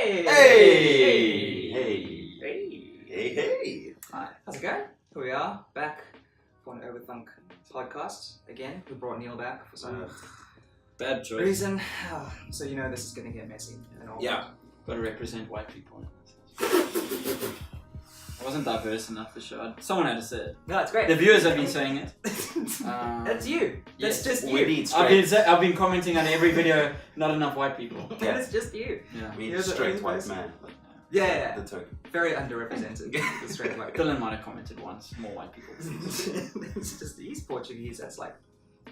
Hey! Hey! Hey! Hey! Hi, how's it going? Here we are, back for an Overthunk podcast. Again, we brought Neil back for some Bad choice. reason. So you know this is going to get messy. And all. Yeah. Gotta represent white people. I wasn't diverse enough for sure. Someone had to say it. No, it's great. The viewers have been saying it. That's you. That's just you. I've been commenting on every video, not enough white people. That's just you. Yeah. We need You're a the straight only white person. man. Yeah. The token. Very underrepresented. The straight white. Dylan might have commented once. More white people. It's just he's Portuguese. That's like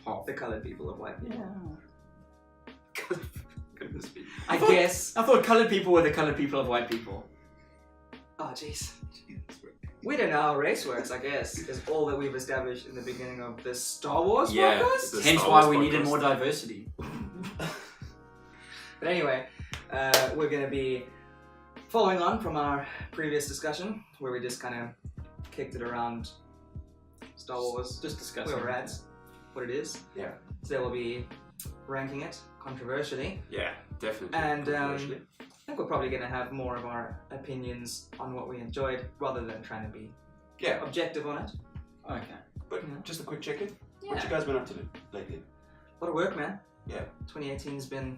half the coloured people of white people. Goodness me. I guess. I thought coloured people were the coloured people of white people. Oh jeez. We don't know how race works, I guess, is all that we've established in the beginning of this Star Wars podcast. The Hence Star why Wars we needed podcast. more diversity. But anyway, we're going to be following on from our previous discussion, where we just kind of kicked it around Star Wars, Just discussing. where we're at, what it is. Yeah. Today we'll be ranking it controversially, Yeah, definitely. and Controversially. I think we're probably going to have more of our opinions on what we enjoyed, rather than trying to be Yeah, objective on it. Okay. but Yeah. just a quick check-in. What Yeah. you guys been up to lately? A lot of work, man. Yeah. 2018's been...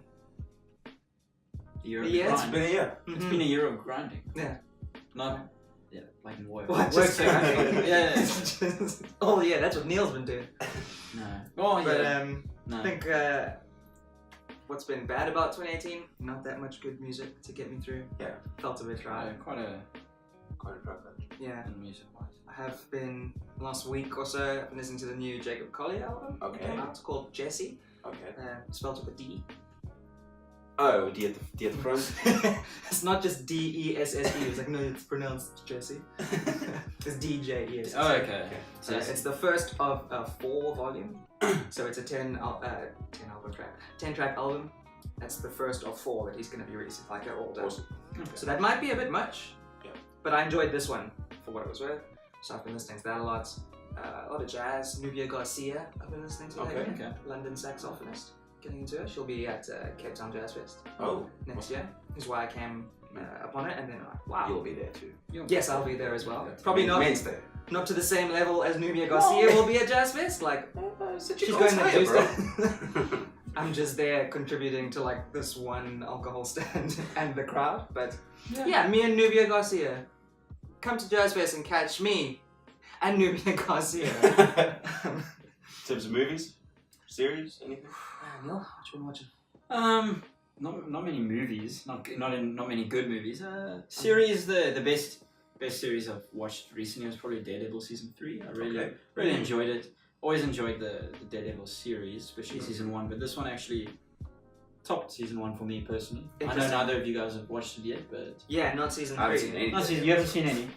Year of Yeah, it's grind. Been a year. It's been a year of grinding. Yeah. Not, yeah, like in work. What? Work Just sector. yeah. Oh yeah, that's what Neil's been doing. No. Oh, But yeah. I think what's been bad about 2018? Not that much good music to get me through. Yeah. Felt a bit dry. Quite a Quite a drug patch. Yeah. music-wise. I have been last week or so. I've been listening to the new Jacob Collier album. that Okay. came out. It's called Jesse. Okay. Spelled with a D. Oh, D at the front. It's not just D-E-S-S-E. It's like no, it's pronounced Jesse. It's D-J-E-S. Oh, okay. So it's the first of a 4 volume. So it's a 10 track album. That's the first of 4 that he's going to be releasing. Like they're all done. Awesome. So that might be a bit much. Yeah. But I enjoyed this one for what it was worth. So I've been listening to that a lot. A lot of jazz. Nubia Garcia I've been listening to lately. Okay. London saxophonist. Getting into her. She'll be at Cape Town Jazz Fest Oh, next year. Is why I came upon it, and then wow. you'll be there too. Yes, I'll be there as well. Probably not Wednesday. not to the same level as Nubia Garcia will be at Jazz Fest. Like she's going to do stuff. I'm just there contributing to like this one alcohol stand and the crowd. But yeah, me and Nubia Garcia. Come to Jazz Fest and catch me and Nubia Garcia. In terms of movies, series, anything? Neil, what you been watching? Not many movies. Not many good movies. Series the best series I've watched recently was probably Daredevil season 3. I really enjoyed it. Always enjoyed the Daredevil series, especially season 1. But this one actually topped season 1 for me personally. I know neither of you guys have watched it yet, but Yeah, not season 3. I haven't seen any. you haven't seen any.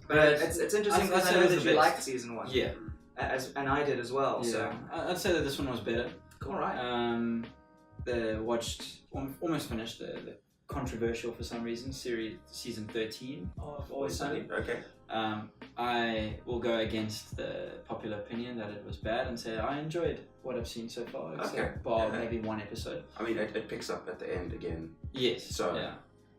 But it's interesting because I know that you liked season 1. Yeah. And I did as well. Yeah. So I'd say that this one was better. all right. Almost finished the controversial for some reason season 13 of Always Sunny. Okay. I will go against the popular opinion that it was bad and say I enjoyed what I've seen so far, except bar maybe one episode. I mean, it picks up at the end again. Yes. So yeah.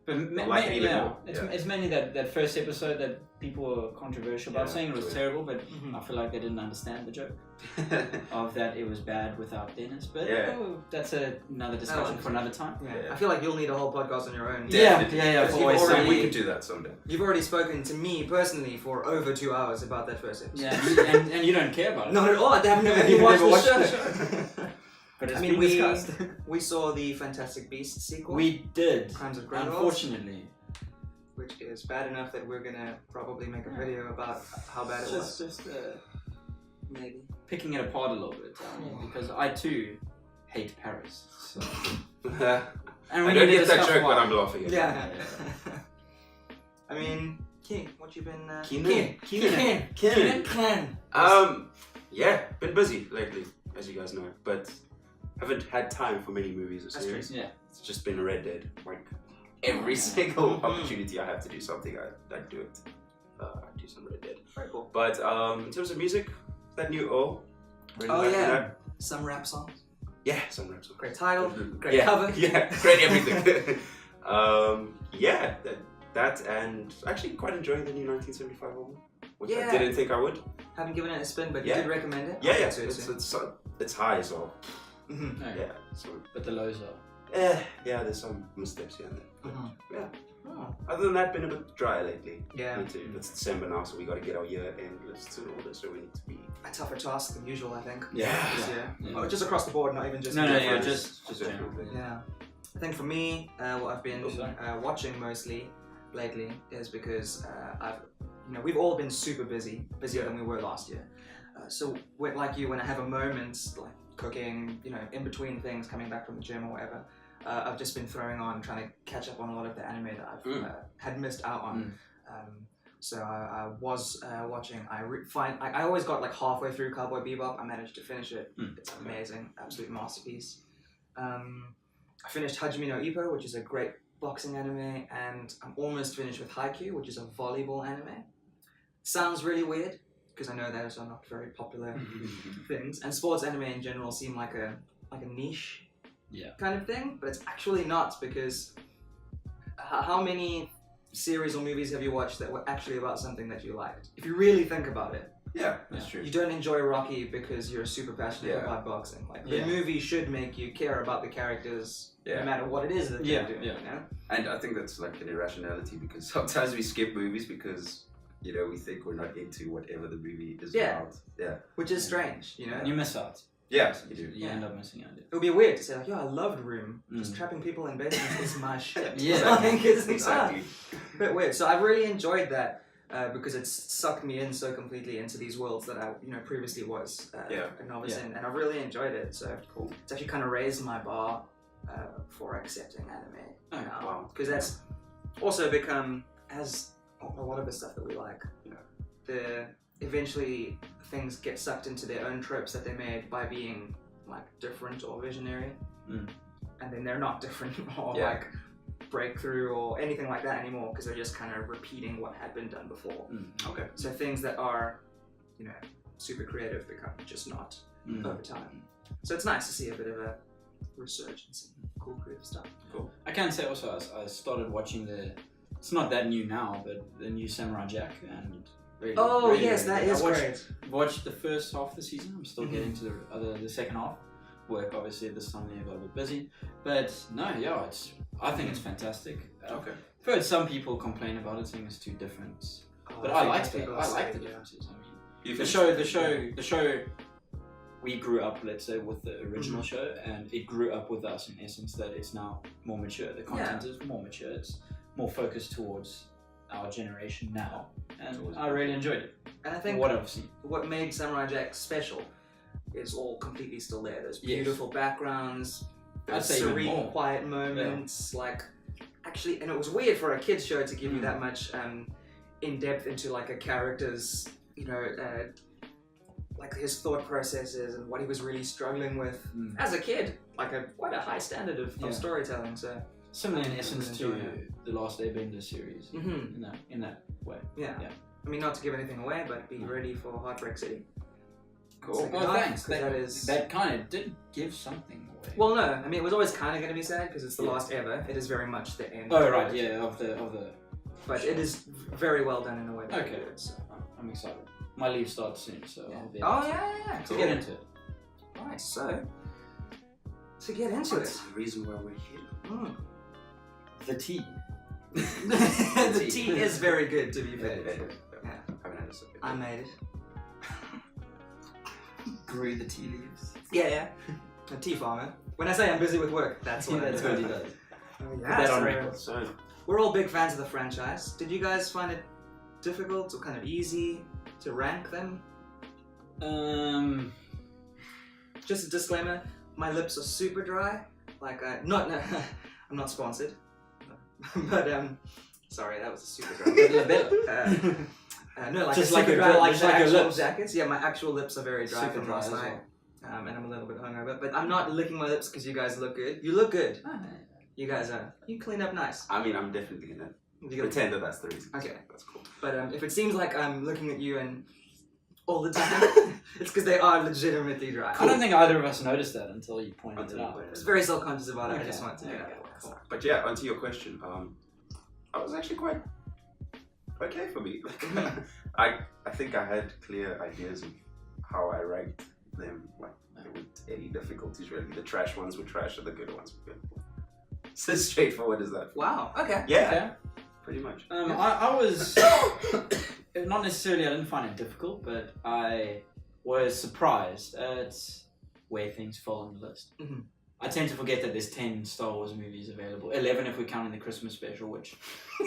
But like it even more. it's mainly that first episode that people were controversial about, saying it was terrible, but I feel like they didn't understand the joke of that it was bad without Dennis. But that's another discussion for another time. Yeah. I feel like you'll need a whole podcast on your own. Yeah. Because For Always you've Sunny. already- we could do that someday. You've already spoken to me personally for over 2 hours about that first episode. Yeah, and you don't care about it. Not at all. I have never You've even watched watched the the show. But it's I mean, been we discussed. we saw the Fantastic Beasts sequel. We did. Crimes of Grindelwald. Unfortunately. Which is bad enough that we're gonna probably make a video about how bad it was. Just Maybe. picking it apart a little bit, because I too hate Paris. So. I And we don't need to get that discuss joke, why. but I'm laughing at it. Yeah. I mean, King, what you been? Keenan. Yeah, been busy lately, as you guys know, but haven't had time for many movies or That's true. series. Yeah. It's just been Red Dead. Like every single opportunity I have to do something, I do it. I do some Red Dead. Very cool. But in terms of music, that new O. Really Oh liking yeah, that. some rap songs. Yeah, some rap songs. Great title, great yeah, cover. Yeah, great everything. Yeah, that and actually quite enjoying the new 1975 album, which Yeah. I didn't think I would. Haven't given it a spin, but you Yeah. did recommend it. Yeah, I'll yeah, get to it it's high as well. Mhm. No, Yeah, so but the lows are. yeah, there's some missteps here and there. But, Mhm. yeah. Oh. Other than that, been a bit dry lately. Yeah. Me too. It's December now, so we got to get our year-end lists and all this, so we need to be. A tougher task than usual, I think. Yeah. This year. Yeah. Oh, just across the board, not even just. No, the yeah, difference. just general. Definitely. Yeah. I think for me, what I've been Oh, sorry. watching mostly lately is because we've all been super busy, busier than we were last year. So like you, when I have a moment, like cooking, in between things, coming back from the gym or whatever, I've just been throwing on, trying to catch up on a lot of the anime that I've had missed out on. So I was watching. I always got like halfway through Cowboy Bebop. I managed to finish it. It's amazing, absolute masterpiece. I finished Hajime no Ippo, which is a great boxing anime, and I'm almost finished with Haikyuu, which is a volleyball anime. Sounds really weird because I know those are not very popular things, and sports anime in general seem like a niche kind of thing, but it's actually not, because how many series or movies have you watched that were actually about something that you liked? If you really think about it. Yeah, that's true. You don't enjoy Rocky because you're super passionate about boxing. Like the movie should make you care about the characters, no matter what it is that they're doing. You know? And I think that's like an irrationality, because sometimes we skip movies because we think we're not into whatever the movie is about. Yeah, which is strange. You miss out. Yeah, you do. You end up missing out. It would be weird to say like, I loved Room. Just trapping people in basements is my shit. Yeah, exactly. A bit weird. So I've really enjoyed that. Because it's sucked me in so completely into these worlds that I, previously was a novice in, and I've really enjoyed it. So cool. It's actually kind of raised my bar for accepting anime now, because that's also become, as a lot of the stuff that we like, eventually things get sucked into their own tropes that they made by being like different or visionary, and then they're not different or like breakthrough or anything like that anymore, because they're just kind of repeating what had been done before. Okay. So things that are, super creative become just not over time. So it's nice to see a bit of a resurgence in cool creative stuff. Cool. I can say also, I started watching it's not that new now, but the new Samurai Jack, and really, yes, that is great. Watched the first half of the season. I'm still getting to the second half. Work obviously this time they got a bit busy, but no, I think it's fantastic. Okay. I've heard some people complain about it, saying it's too different, but I liked it. I like the differences. I mean, the show. We grew up, let's say, with the original show, and it grew up with us in essence. That it's now more mature. The content is more mature. It's more focused towards our generation now, and I really enjoyed it. And I think what I've seen, what made Samurai Jack special is all completely still there. There's beautiful backgrounds, serene, quiet moments, like actually, and it was weird for a kids show to give you that much in depth into like a character's, like his thought processes and what he was really struggling with as a kid, like quite a high standard of storytelling. So similar in essence to the Last Airbender series, in that way. Yeah. I mean, not to give anything away, but be ready for Heartbreak City. Cool. Oh, thanks. That kind of did give something away. Well, no. I mean, it was always kind of going to be sad because it's the last ever. It is very much the end. Oh, right. Yeah, of the. But it is very well done in a way. Okay. Good, so. I'm excited. My leave starts soon, so I'll be. Yeah. To get into it. Right. So to get into That's the reason why we're here. The tea. The tea is very good, to be fair. Yeah. Haven't had a sip. I made it. Grew the tea leaves. Yeah. A tea farmer. When I say I'm busy with work, that's what that's what he does. Yeah, that on record. So we're all big fans of the franchise. Did you guys find it difficult or kind of easy to rank them? Just a disclaimer, my lips are super dry. Like, I'm not sponsored. But, sorry, that was a super dry. No, like just like your dry, like your actual lips. jackets. Yeah, my actual lips are very dry Super from dry last as night. And I'm a little bit hungover. But I'm not licking my lips because you guys look good. You look good. You guys are. You clean up nice. I mean, I'm definitely gonna pretend that that's the reason. Okay. That's cool. But if it seems like I'm looking at you and all the time. It's because they are legitimately dry. I don't think either of us noticed that until you pointed it out. I was very self-conscious about it. Okay. I just wanted to get Okay. out of the way. But yeah, onto your question. I was actually quite okay for me. I think I had clear ideas of how I ranked them. Like there weren't any difficulties really. The trash ones were trash and the good ones were good. So straightforward as that. Wow. Okay. Yeah. Okay. Pretty much. I was not necessarily. I didn't find it difficult, but I was surprised at where things fall on the list. Mhm. I tend to forget that there's 10 Star Wars movies available. 11 if we're counting the Christmas special, which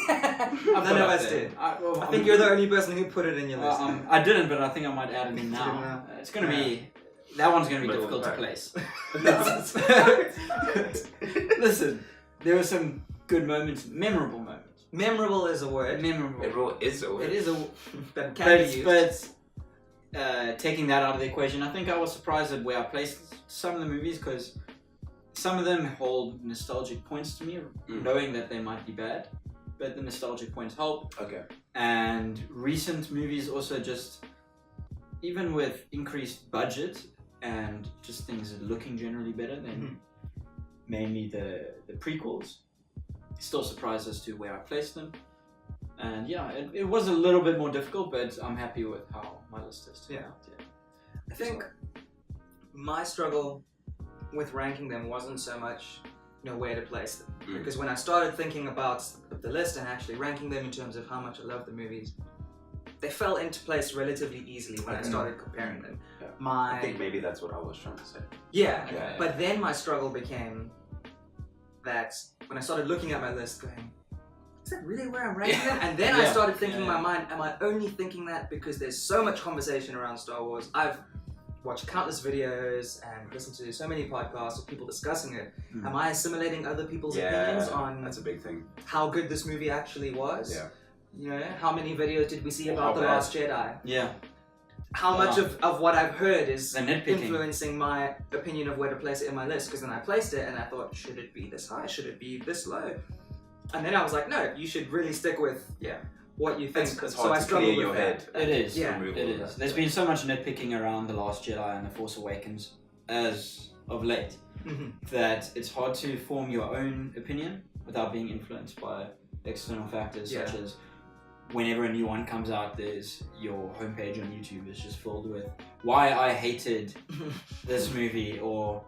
None of us did. I think you're the only person who put it in your list. I didn't, but I think I might add it in now. It's going to be... That one's going to be difficult to place. Listen, there were some good moments, memorable moments. Memorable is a word. Memorable. It is a word. It is a... But can be used. But taking that out of the equation, I think I was surprised at where I placed some of the movies because some of them hold nostalgic points to me, knowing that they might be bad, but the nostalgic points help. Okay. And recent movies also just, even with increased budget and just things looking generally better than mainly the prequels, still surprised as to where I placed them. And yeah, it was a little bit more difficult, but I'm happy with how my list is turned out. Yeah. I think my struggle with ranking them wasn't so much, where to place them. Because when I started thinking about the list and actually ranking them in terms of how much I love the movies, they fell into place relatively easily when I started comparing them. Yeah. I think maybe that's what I was trying to say. Yeah. But then my struggle became that when I started looking at my list going, is that really where I'm ranking them? And then I started thinking in my mind, am I only thinking that because there's so much conversation around Star Wars? I've watched countless videos and listened to so many podcasts of people discussing it. Am I assimilating other people's opinions on that's a big thing. how good this movie actually was? Yeah. How many videos did we see about The Last Jedi? Yeah. How much of what I've heard is nitpicking. influencing my opinion of where to place it in my list? Because then I placed it and I thought, should it be this high? Should it be this low? And then I was like, no, you should really stick with what you think. It's so hard I to struggle clear with your that. head. It is. Yeah. It is. There's been so much nitpicking around The Last Jedi and The Force Awakens as of late that it's hard to form your own opinion without being influenced by external factors such as whenever a new one comes out, there's your homepage on YouTube is just filled with why I hated this movie or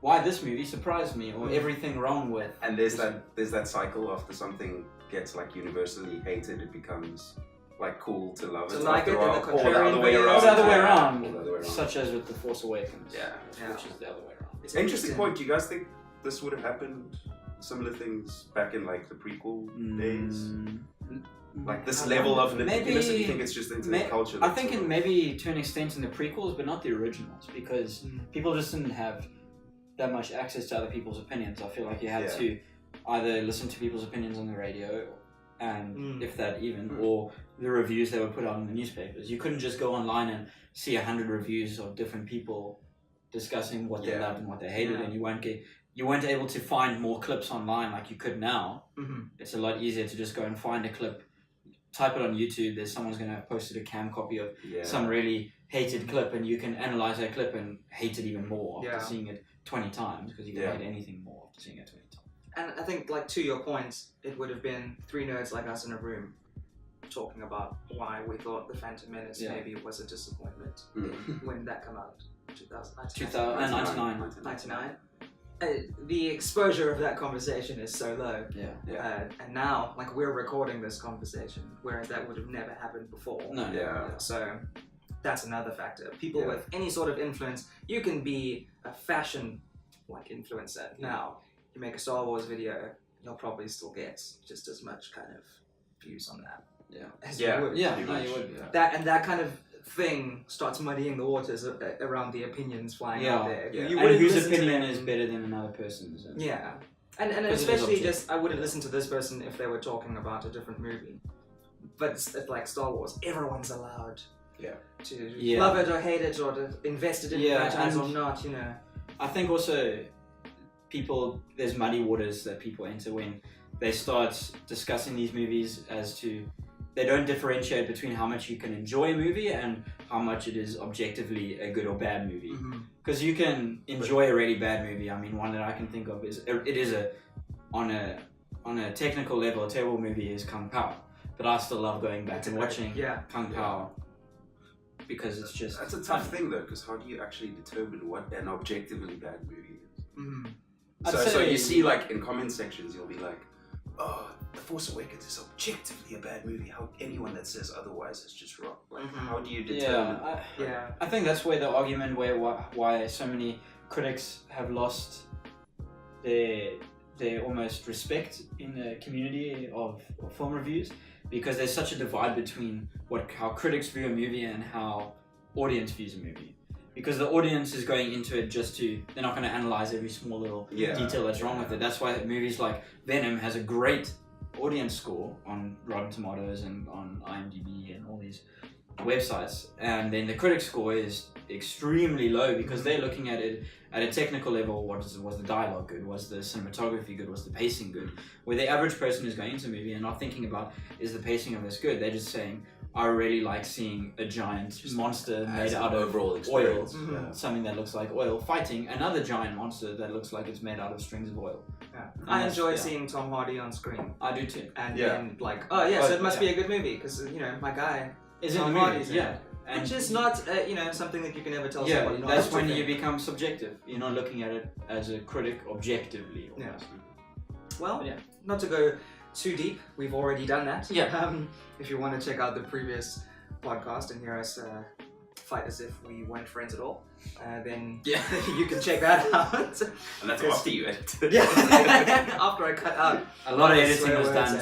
why this movie surprised me or everything wrong with. And there's that cycle after something gets like universally hated, it becomes like cool to love it. To like it, then the or the contrarian other way way. around. Or the other way around, Or the other way around. such as with The Force Awakens. Yeah. Which is the other way around. It's Interesting point. Do you guys think this would have happened? Similar things back in like the prequel days, like this level of nitpickiness. Do you think it's just into the culture? I think maybe to an extent in the prequels, but not the originals, because people just didn't have that much access to other people's opinions. I feel like you had to either listen to people's opinions on the radio, and if that even, or the reviews that were put out in the newspapers. You couldn't just go online and see 100 reviews of different people discussing what they loved and what they hated, and you weren't able to find more clips online like you could now. It's a lot easier to just go and find a clip, type it on YouTube. There's someone's going to have posted a cam copy of some really hated clip, and you can analyze that clip and hate it even more after seeing it 20 times, because you can hate anything more after seeing it 20 times. And I think, like, to your point, it would have been three nerds like us in a room talking about why we thought The Phantom Menace maybe was a disappointment when that came out. 2099. The exposure of that conversation is so low. And now, like, we're recording this conversation, whereas that would have never happened before. So that's another factor. People with any sort of influence, you can be a fashion influencer now. You make a Star Wars video, you'll probably still get just as much kind of views on that. As you would. You would. That kind of thing starts muddying the waters around the opinions flying out there. You and whose opinion is better than another person's. And especially just, I wouldn't listen to this person if they were talking about a different movie. But it's like Star Wars, everyone's allowed to love it or hate it or to invest it in the franchise or not, I think also there's muddy waters that people enter when they start discussing these movies as to, they don't differentiate between how much you can enjoy a movie and how much it is objectively a good or bad movie. Mhm. Because you can enjoy a really bad movie. I mean, one that I can think of is on a technical level, a terrible movie is Kung Pao. But I still love going back and watching Kung Pao because it's just. That's a tough thing though, because how do you actually determine what an objectively bad movie is? Mhm. So you see, like in comment sections, you'll be like, "Oh, The Force Awakens is objectively a bad movie. How anyone that says otherwise is just wrong." Like, how do you determine? I think that's where the argument why so many critics have lost their almost respect in the community of film reviews, because there's such a divide between how critics view a movie and how audience views a movie. Because the audience is going into it they're not going to analyze every small little detail that's wrong with it. That's why movies like Venom has a great audience score on Rotten Tomatoes and on IMDb and all these websites. And then the critic score is extremely low because they're looking at it at a technical level. Was the dialogue good? Was the cinematography good? Was the pacing good? Where the average person is going into a movie and not thinking about, is the pacing of this good? They're just saying, I really like seeing a giant monster made out of oil, something that looks like oil, fighting another giant monster that looks like it's made out of strings of oil. Yeah. I enjoy seeing Tom Hardy on screen. I do too. And then so it must be a good movie because my guy is in Tom the Hardy's movie. And which is not something that you can ever tell somebody. That's when you become subjective. You're not looking at it as a critic objectively. Well, not to go too deep, we've already done that. If you want to check out the previous podcast and hear us fight as if we weren't friends at all, then you can check that out. And that's after you edited. After I cut out. A lot of editing was done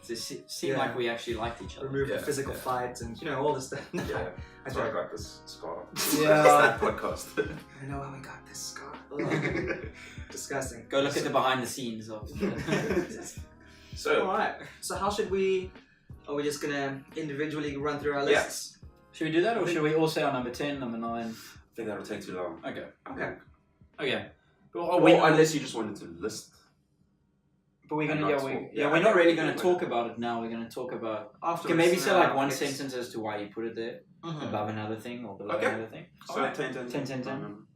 to seem like we actually liked each other. Remove the physical fights and all this stuff. That's why I got this scar. That podcast. I know how we got this scar. Disgusting. Go look at the behind the scenes of So, alright. So how should we... Are we just gonna individually run through our lists? Should we do that, or should we all say our number 10, number 9? I think that'll take too long. Okay. Well, unless you just wanted to list. But we're gonna we're not really gonna talk about it now. We're gonna talk about afterwards. Can maybe say like one sentence as to why you put it there above another thing or below another thing. So 10.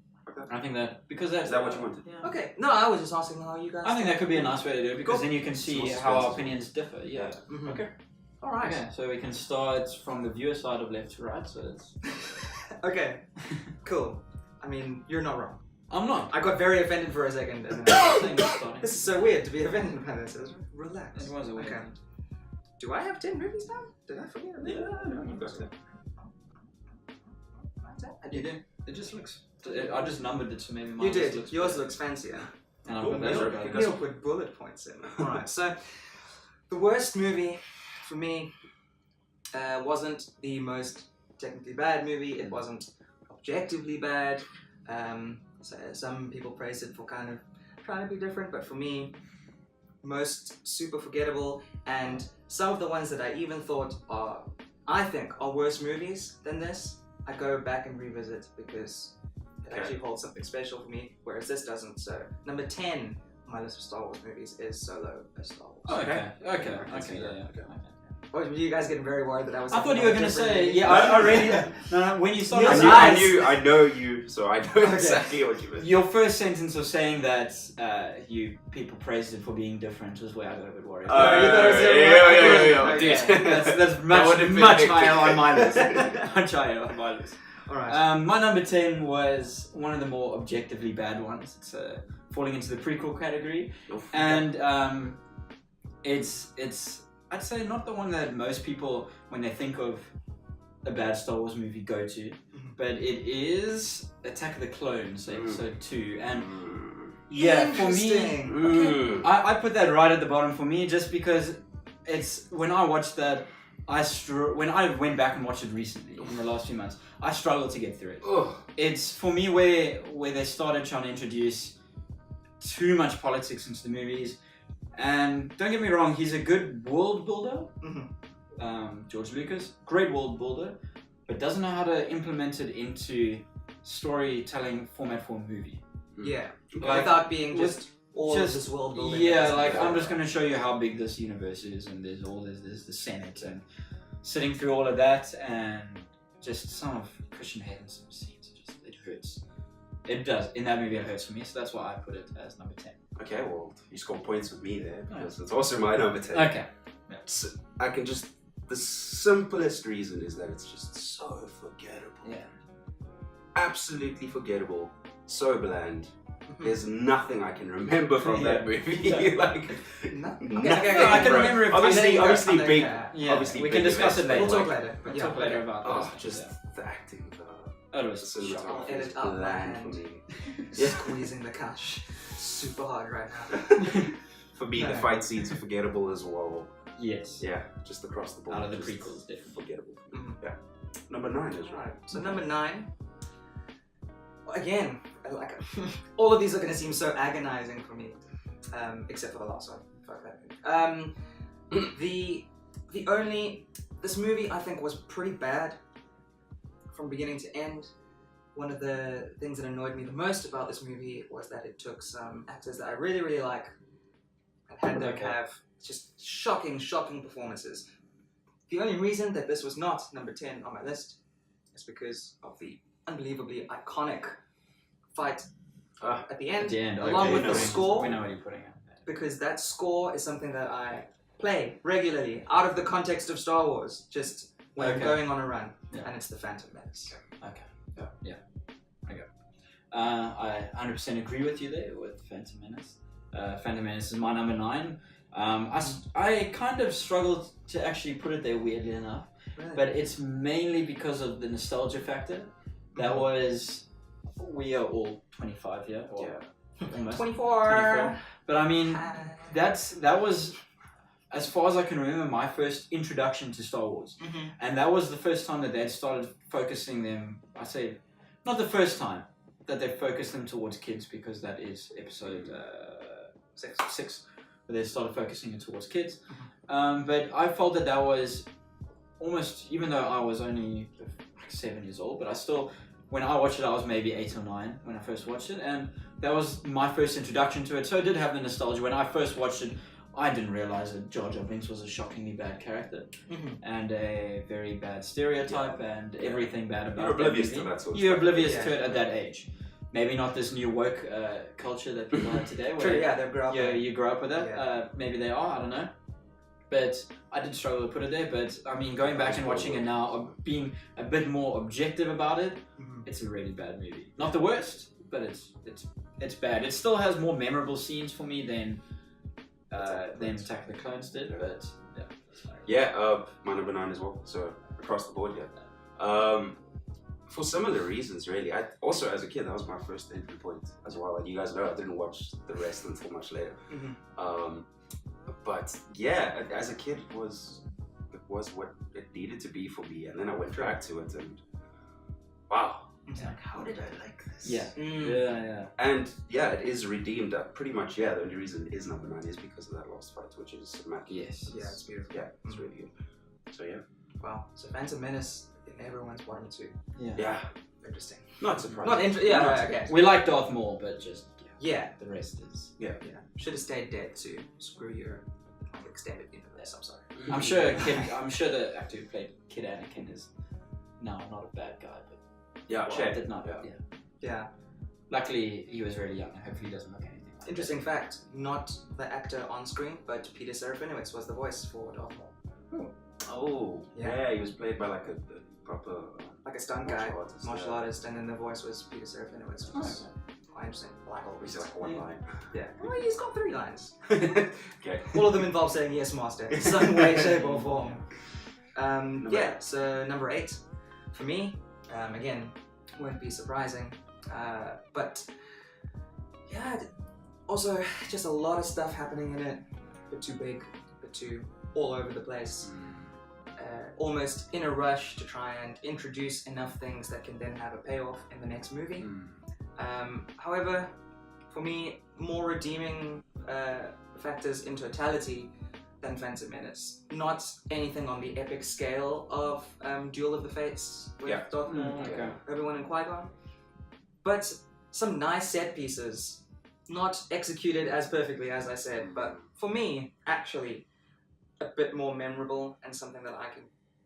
I think that because that's is that what you wanted? Yeah. Okay. No, I was just asking how you guys. I think that could be a nice way to do it because then you can see how our opinions differ. Okay. All right. Okay, so we can start from the viewer side of left to right. So it's okay. Cool. I mean, you're not wrong. I'm not. I got very offended for a second. And this is so weird to be offended by this. Relax. It was a weird thing. Do I have 10 movies now? Did I forget? You've got it. You do. It just looks. I just numbered it, so maybe mine. You did. Yours looks fancier. And I've got that. Neil put bullet points in. Alright, so the worst movie for me wasn't the most technically bad movie. It wasn't objectively bad. So some people praise it for kind of trying to be different, but for me, most super forgettable, and some of the ones that I even thought I think are worse movies than this, I go back and revisit because it actually holds something special for me, whereas this doesn't. So number 10 on my list of Star Wars movies is Solo, a Star Wars. Okay. Were you guys getting very worried that I was? I thought you were going to say, I really. No, when you started, I know you, so I know exactly what you meant. Your first sentence of saying that people praised it for being different was where I got a bit worried. That's much higher on my list. Much higher on my list. All right. My number 10 was one of the more objectively bad ones. It's falling into the prequel category, and it's. I'd say not the one that most people, when they think of a bad Star Wars movie, go to, but it is Attack of the Clones, episode 2, and for me, I put that right at the bottom for me, just because it's when I watched that, when I went back and watched it recently in the last few months, I struggled to get through it. It's for me where they started trying to introduce too much politics into the movies. And don't get me wrong, he's a good world builder. George Lucas, great world builder, but doesn't know how to implement it into storytelling format for a movie. Without being just this world building. I'm just going to show you how big this universe is, and there's the Senate, and sitting through all of that, and just some of Christian Hayden's scenes, it hurts. It does. In that movie, it hurts for me, so that's why I put it as number 10. Okay, well, you scored points with me there because it's also my number 10. Okay. Yeah. So I can just. The simplest reason is that it's just so forgettable. Yeah. Absolutely forgettable. So bland. There's nothing I can remember from that movie. Like Nothing. nothing. I can bro. remember it. Obviously big. Yeah, Obviously we big can discuss it events, later. We'll talk later. We'll Yeah, talk later okay. about Oh, this. just the acting. It was The cinematography is Edit out my bland hand. for me. Squeezing the cash super hard right now. For me, the No. fight scenes are forgettable as well. Yes. Yeah, just across the board. Out of the just prequels, definitely. forgettable. Mhm. Yeah. Number 9 is right. Alright, so number 9. Again, like all of these are going to seem so agonizing for me, except for the last one. Fuck that movie. This movie I think was pretty bad from beginning to end. One of the things that annoyed me the most about this movie was that it took some actors that I really, really like and had them have just shocking performances. The only reason that this was not number 10 on my list is because of the unbelievably iconic fight at the end, along with the score. We know what you're putting out. Because that score is something that I play regularly out of the context of Star Wars, just when I'm going on a run, and it's the Phantom Menace. Okay. Yeah. Okay. I 100% agree with you there with Phantom Menace. Phantom Menace is my number 9. I kind of struggled to actually put it there, weirdly enough, but it's mainly because of the nostalgia factor. That was, we are all 25 here, or almost 24. But I mean, that was, as far as I can remember, my first introduction to Star Wars, and that was the first time that they'd started focusing them. I say, not the first time that they focused them towards kids, because that is episode 6. But they started focusing it towards kids. But I felt that was almost, even though I was only 7 years old, but I still, when I watched it, I was maybe 8 or 9 when I first watched it, and that was my first introduction to it. So I did have the nostalgia. When I first watched it, I didn't realize that Jar Jar Binks was a shockingly bad character and a very bad stereotype and everything bad about it. You're oblivious to that sort of You're stuff. oblivious to it at that age. Maybe not this new woke culture that people have today. Where they grow up. you grow up with that. Yeah. Maybe they are, I don't know. But I did struggle to put it there. But I mean, going back and watching it now, being a bit more objective about it, it's a really bad movie. Not the worst, but it's bad. It still has more memorable scenes for me than Attack of the Clones did. But my number 9 as well. So across the board, for similar reasons, really. I also, as a kid, that was my first entry point as well. And you guys know I didn't watch the rest until much later. But yeah, as a kid, it was what it needed to be for me. And then I went back to it, and wow, It's like, how did I like this? Yeah. And it is redeemed. Pretty much, the only reason it is number 9 is because of that last fight, which is immaculate. Yes. Yeah, it's beautiful. Yeah, it's really good. So Wow. So Phantom Menace in everyone's bottom 2. yeah, Interesting. not surprising. Not interesting. Okay. We like Darth Maul, but just Yeah. the rest is. Yeah. Should have stayed dead to screw your extended universe. I'm sorry. I'm sure the actor who played Kid Anakin is now not a bad guy, but did not. Yeah. Luckily, he was really young. Hopefully, he doesn't look anything like Interesting fact, not the actor on screen, but Peter Serafinowicz was the voice for Darth Maul. Oh, he was played by like a proper Like a stunt guy, martial yeah. artist, and then the voice was Peter Serafinowicz, which is quite interesting. Black hole. He's like one line. Yeah. Well, he's got 3 lines. Okay. All of them involve saying yes, master, in some way, shape, or form. So number 8 for me, again, won't be surprising, but also just a lot of stuff happening in it, a bit too big, a bit too all over the place. Almost in a rush to try and introduce enough things that can then have a payoff in the next movie. However, for me, more redeeming factors in totality than Phantom Menace. Not anything on the epic scale of Duel of the Fates with Darth Maul, Obi-Wan and Qui-Gon, but some nice set pieces, not executed as perfectly as I said, but for me, actually, a bit more memorable and something that I can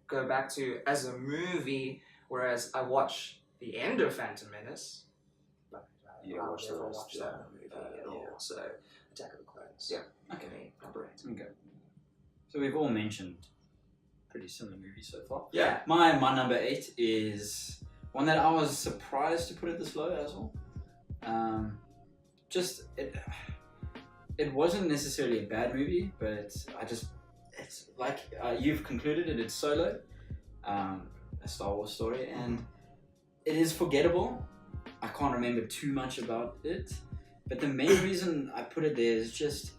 go back to as a movie Whereas I watch the end of Phantom Menace, but You I'll watch the never rest, watch yeah. that movie at all. So Attack of the Clones. Yeah. Okay. For me, number 8. Okay. So we've all mentioned pretty similar movies so far. Yeah. My number 8 is one that I was surprised to put it this low as well. It wasn't necessarily a bad movie, but it's like you've concluded it. It's Solo, a Star Wars story, and it is forgettable. I can't remember too much about it, but the main reason I put it there is just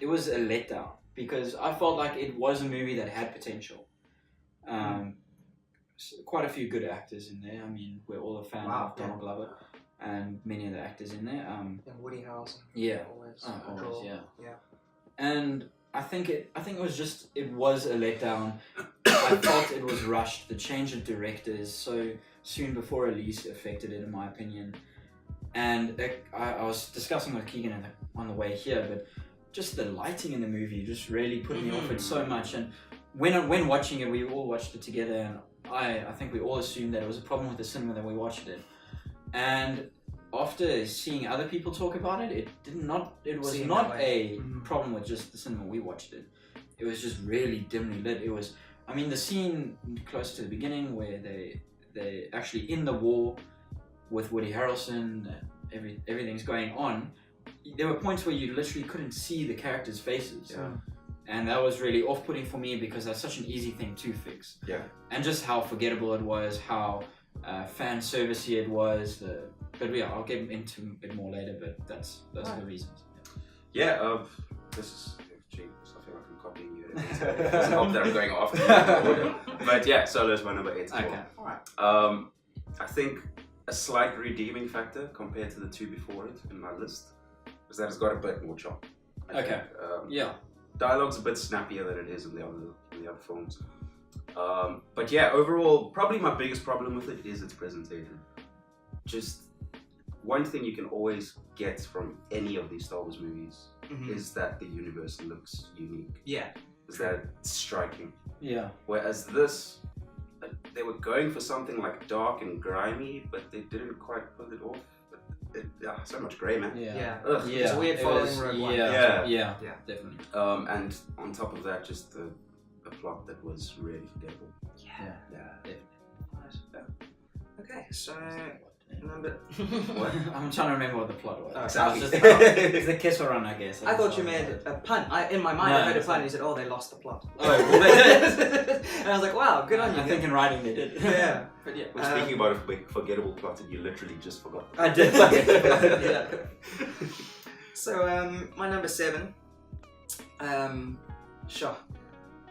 it was a letdown because I felt like it was a movie that had potential. Quite a few good actors in there. I mean, we're all a fan of Donald Glover and many of the actors in there. And Woody Harrelson. Yeah. Always, yeah. And I think it was a letdown. I felt it was rushed. The change of directors so soon before release affected it, in my opinion. And I was discussing with Keegan on the way here, but just the lighting in the movie just really put me off it so much. And when watching it, we all watched it together, and I think we all assumed that it was a problem with the cinema that we watched it. And after seeing other people talk about it, it was not a problem with just the cinema we watched it. It was just really dimly lit. It was, I mean, the scene close to the beginning where they actually in the war with Woody Harrelson, everything's going on. There were points where you literally couldn't see the characters' faces. Yeah. And that was really off-putting for me because that's such an easy thing to fix. Yeah. And just how forgettable it was, how fan servicey it was. But yeah, I'll get into it more later. But that's the reasons. Yeah. This is. Gee, I feel like I'm copying you. It doesn't help that I'm going off the order. But yeah, Solo's my number 8 as well. Okay. All right. I think a slight redeeming factor compared to the two before it in my list is that it's got a bit more charm. I think. Yeah. Dialogue's a bit snappier than it is in the other films. But yeah, overall, probably my biggest problem with it is its presentation. Just one thing you can always get from any of these Star Wars movies is that the universe looks unique. Yeah. Is that it's striking. Yeah. Whereas this, they were going for something like dark and grimy, but they didn't quite pull it off. So much grey, man. Yeah. It's weird following Rogue One. Yeah, definitely. And on top of that, just a plot that was really forgettable. Yeah. Definitely. Okay, so number. What? I'm trying to remember what the plot was. Exactly. It's the Kessel Run, I guess. I thought you made a pun. In my mind, I heard a pun. And you said, "Oh, they lost the plot." Oh, well, they did. And I was like, "Wow, good on you." I think in writing they did. Yeah, but yeah. We're speaking about a forgettable plot, and you literally just forgot. I did. Yeah. So my number 7. Sure.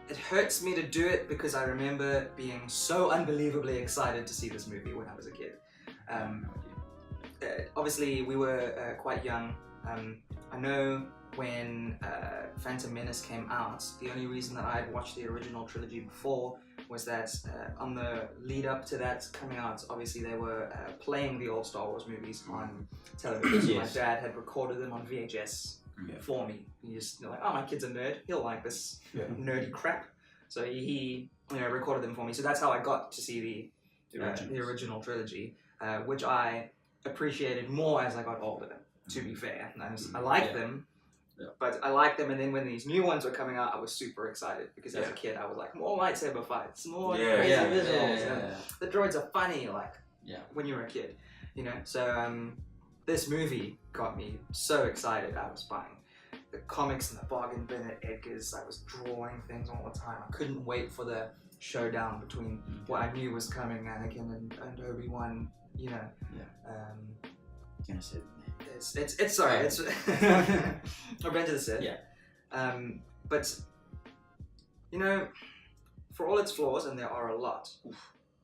It hurts me to do it because I remember being so unbelievably excited to see this movie when I was a kid. Obviously, we were quite young. I know when Phantom Menace came out, the only reason that I had watched the original trilogy before was that on the lead up to that coming out, obviously they were playing the old Star Wars movies on television. Yes. My dad had recorded them on VHS for me. He just like, oh, my kid's a nerd. He'll like this nerdy crap. So he recorded them for me. So that's how I got to see the original trilogy, which I appreciated more as I got older, to be fair. I liked them, but I liked them, and then when these new ones were coming out, I was super excited because as a kid I was like, more lightsaber fights, more crazy visuals. The droids are funny, like when you were a kid, So this movie got me so excited. I was buying the comics and the bargain bin at Edgar's. I was drawing things all the time. I couldn't wait for the showdown between what I knew was coming, Anakin and Obi-Wan. It's sorry. It's Revenge of the Sith. Yeah. But for all its flaws, and there are a lot,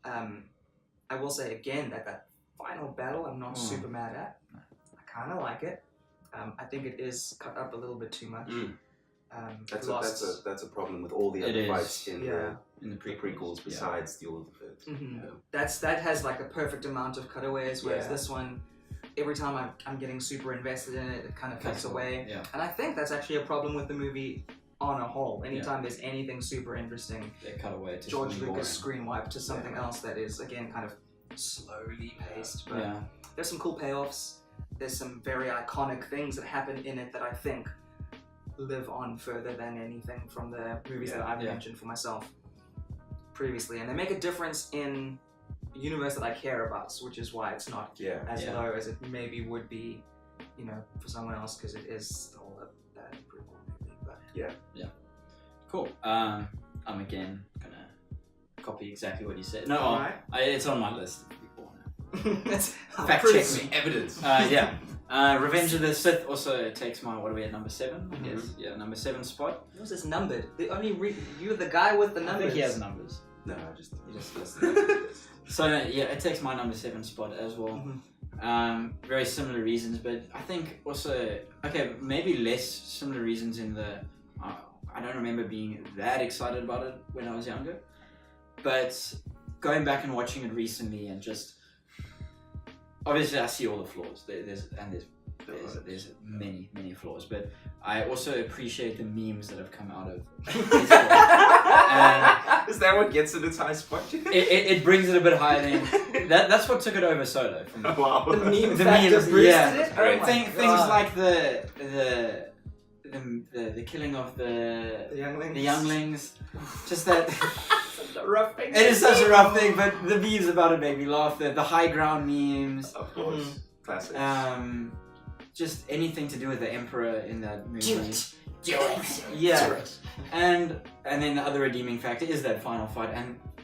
I will say again that final battle I'm not super mad at. I kind of like it. I think it is cut up a little bit too much. That's a problem with all the other fights in the prequels besides the Order of the Fifth. That has like a perfect amount of cutaways, whereas this one, every time I'm getting super invested in it, it kind of fades away. Yeah. And I think that's actually a problem with the movie on a whole. Anytime there's anything super interesting, They cut away to George something Lucas boring. screen wipe to something else that is, again, kind of slowly paced. But Yeah. there's some cool payoffs. There's some very iconic things that happen in it that I think live on further than anything from the movies that I've mentioned for myself previously. And they make a difference in a universe that I care about, which is why it's not as low as it maybe would be, for someone else, because it is still a prequel movie. But Cool. I'm again gonna copy exactly what you said. No, Alright. it's on my list. fact check me. Evidence. Revenge of the Sith also takes my, what are we at, number 7? I guess. Yeah, number 7 spot. What was this numbered? The only you're the guy with the I numbers. think he has numbers. No, I just listen. So yeah, it takes my number 7 spot as well. Very similar reasons, but I think also, maybe less similar reasons in the, I don't remember being that excited about it when I was younger, but going back and watching it recently and just, obviously I see all the flaws, there's many flaws, but I also appreciate the memes that have come out of this and is that what gets it its high spot? it brings it a bit higher than that's what took it over Solo for me. Wow. The meme The factor memes, boosted yeah. it? Great. Oh my Things God. like the killing of the younglings, just that. A rough thing. It is such a rough thing, but the memes about it make me laugh. The high ground memes, Of course. Classic. just anything to do with the Emperor in that movie. Do it. Yeah, and then the other redeeming factor is that final fight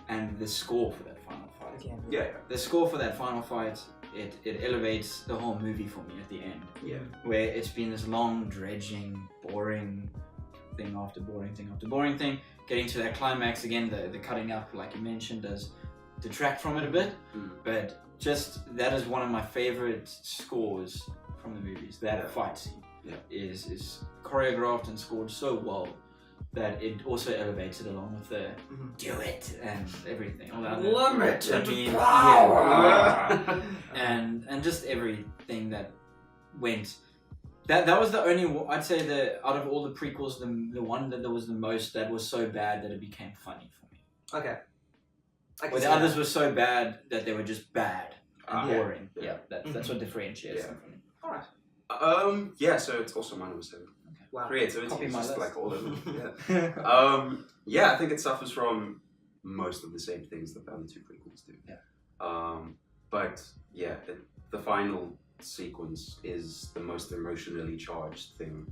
and the score for that final fight. Again. Yeah. The score for that final fight, it elevates the whole movie for me at the end. Yeah. Where it's been this long, dredging, boring thing after boring thing after boring thing. Getting to that climax again, the cutting up, like you mentioned, does detract from it a bit. But just that is one of my favorite scores from the movies. That fight scene is choreographed and scored so well that it also elevates it along with the do it and everything. All that Limited power. And just everything that went. That was the only, I'd say, out of all the prequels, the one that there was the most that was so bad that it became funny for me. Okay. Where the others were so bad that they were just bad and boring. Yeah, that's what differentiates them from me. Alright. Yeah, so it's also my number 7. Wow. Creativity Copy is my just list. like all of them. I think it suffers from most of the same things that the other 2 prequels do. But yeah, the final sequence is the most emotionally charged thing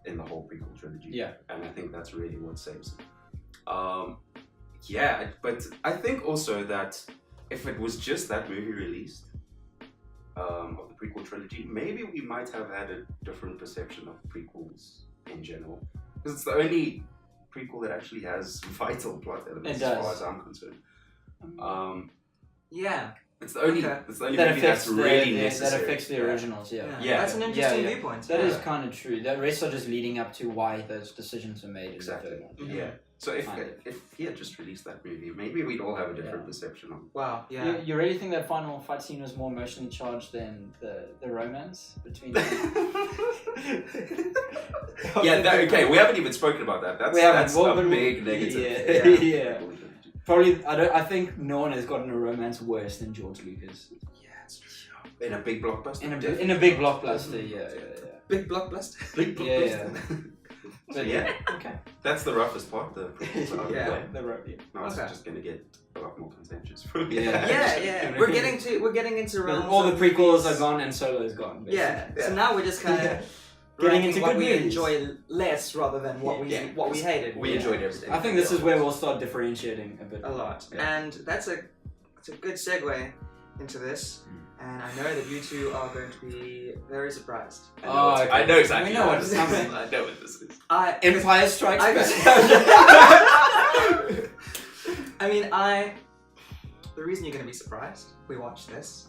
in the whole prequel trilogy. Yeah. And I think that's really what saves it. But I think also that if it was just that movie released of the prequel trilogy, maybe we might have had a different perception of prequels in general. Because it's the only prequel that actually has vital plot elements as far as I'm concerned. Yeah. It's the only, Okay. it's the only That movie that's really that necessary. affects the originals, yeah. That's an interesting Yeah. viewpoint. That is kind of true. The rest are just leading up to why those decisions were made. Exactly. In the third one. Yeah. So if Kind of. if he had just released that movie, maybe we'd all have a different perception of. Wow. Yeah. You really think that final fight scene was more emotionally charged than the romance between? Okay. We haven't even spoken about that. That's a big negative. Yeah. Probably, I think no one has gotten a romance worse than George Lucas. Yeah, it's true. In a big blockbuster. In a big blockbuster, yeah. Big blockbuster. Big blockbuster. But yeah. Okay. That's the roughest part. The prequels are Yeah. Now it's just gonna get a lot more contentious. Yeah. We're getting into realms. All the of prequels movies. are gone and Solo's gone. Basically. Yeah. So now we're just kind of Getting into what good we movies. enjoy less rather than what we hated. We enjoyed everything. I think this is where we'll start differentiating a bit. A lot. Yeah. And that's a good segue into this. And I know that you two are going to be very surprised. I know exactly. We know what's coming. I know what this is. Empire Strikes Back. The reason you're going to be surprised, we watched this.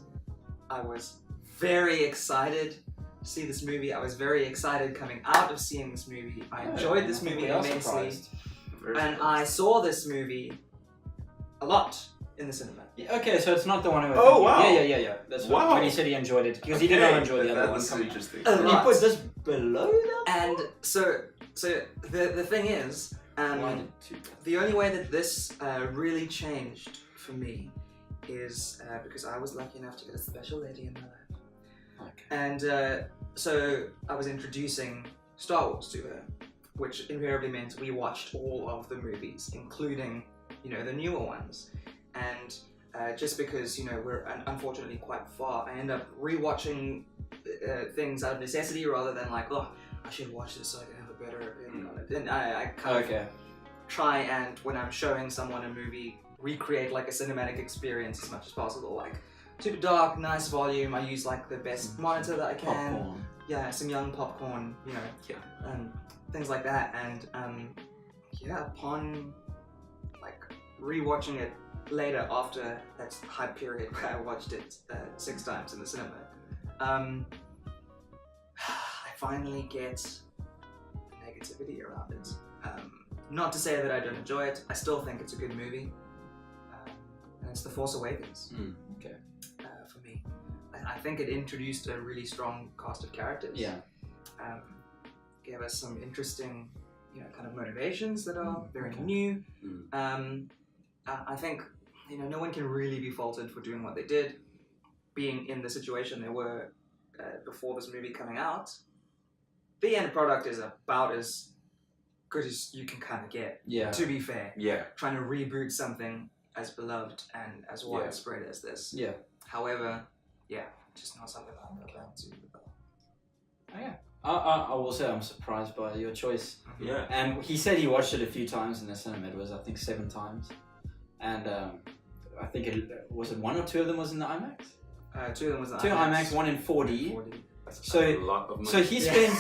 I was very excited to see this movie. I was very excited coming out of seeing this movie. I enjoyed this movie immensely. And I saw this movie a lot in the cinema. Okay, so it's not the one who. Oh, wow. Yeah. That's when he said he enjoyed it because he did not enjoy the other one. That's coming interesting. A out. He lot. put this below that. And so So the thing is, Why did two? the only way that this really changed for me is because I was lucky enough to get a special lady in my life. Okay. And so I was introducing Star Wars to her, which invariably meant we watched all of the movies, including, the newer ones. And just because, we're unfortunately quite far, I end up rewatching things out of necessity rather than like, oh, I should watch this so I can have a better opinion on it. And I kind of try and, when I'm showing someone a movie, recreate like a cinematic experience as much as possible. Like, super dark, nice volume. I use like the best monitor that I can. Popcorn. Yeah, some young popcorn, things like that. And upon like rewatching it later after that hype period where I watched it 6 times in the cinema, I finally get negativity around it. Not to say that I don't enjoy it. I still think it's a good movie. And it's The Force Awakens. Okay. For me, I think it introduced a really strong cast of characters. Yeah. Gave us some interesting, kind of motivations that are very new. I think, no one can really be faulted for doing what they did, being in the situation they were before this movie coming out. The end product is about as good as you can kind of get. Yeah. To be fair. Yeah. Trying to reboot something as beloved and as widespread as this. Yeah. However, just not something I'm about to. Oh, yeah. I will say I'm surprised by your choice. Yeah. And he said he watched it a few times in the cinema. It was, I think, 7 times. And I think it was 1 or 2 of them was in the IMAX? 2 of them was in 2 IMAX, 1 in 4D. That's So- a lot of money. So he spent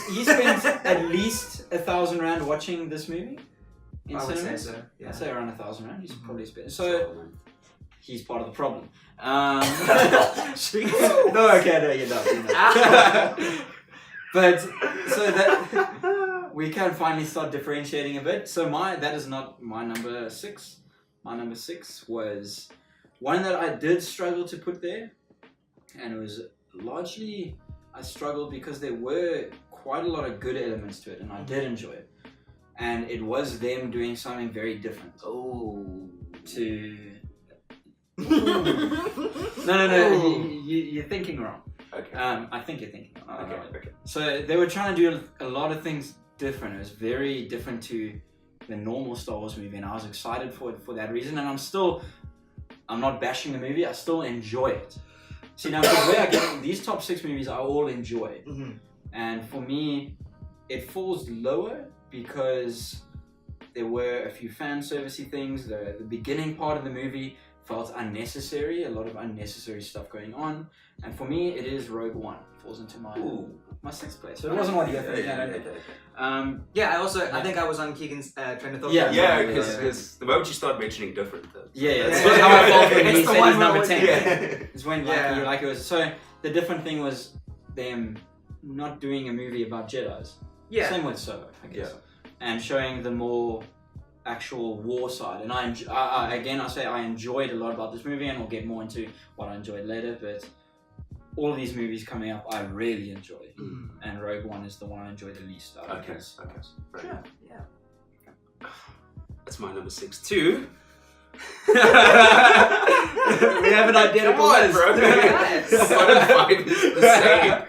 at least 1,000 rand watching this movie in I would say cinemas. so. Yeah. I'd say around 1,000 rand. He's probably spent. That's So a lot of money. he's part of the problem. No, okay, no, you're not. But so that we can finally start differentiating a bit. So that is not my number 6. My number 6 was one that I did struggle to put there, and it was largely I struggled because there were quite a lot of good elements to it, and I did enjoy it. And it was them doing something very different. To no. You're thinking wrong. Okay. I think you're thinking wrong. Okay. So they were trying to do a lot of things different. It was very different to the normal Star Wars movie, and I was excited for it for that reason. And I'm not bashing the movie. I still enjoy it. See, now the way I get these top 6 movies, I all enjoy. And for me, it falls lower because there were a few fan servicey things. The beginning part of the movie felt unnecessary, a lot of unnecessary stuff going on. And for me, it is Rogue One. It falls into my 6th place. So it wasn't what you got I think I was on Keegan's train of thought. Yeah, because the moment you start mentioning different, That's how I felt when he It's the said one he's number moment- 10. It's when Yeah. like it was. So the different thing was them not doing a movie about Jedis. Yeah. Same with Solo, I guess. Yeah. And showing the more actual war side. And I say I enjoyed a lot about this movie, and we'll get more into what I enjoyed later. But all of these movies coming up, I really enjoy, and Rogue One is the one I enjoyed the least. Okay. Right. Sure. Yeah. That's my number 6 too. We have an identical list. bro. Nice. 1 and 5 is the same.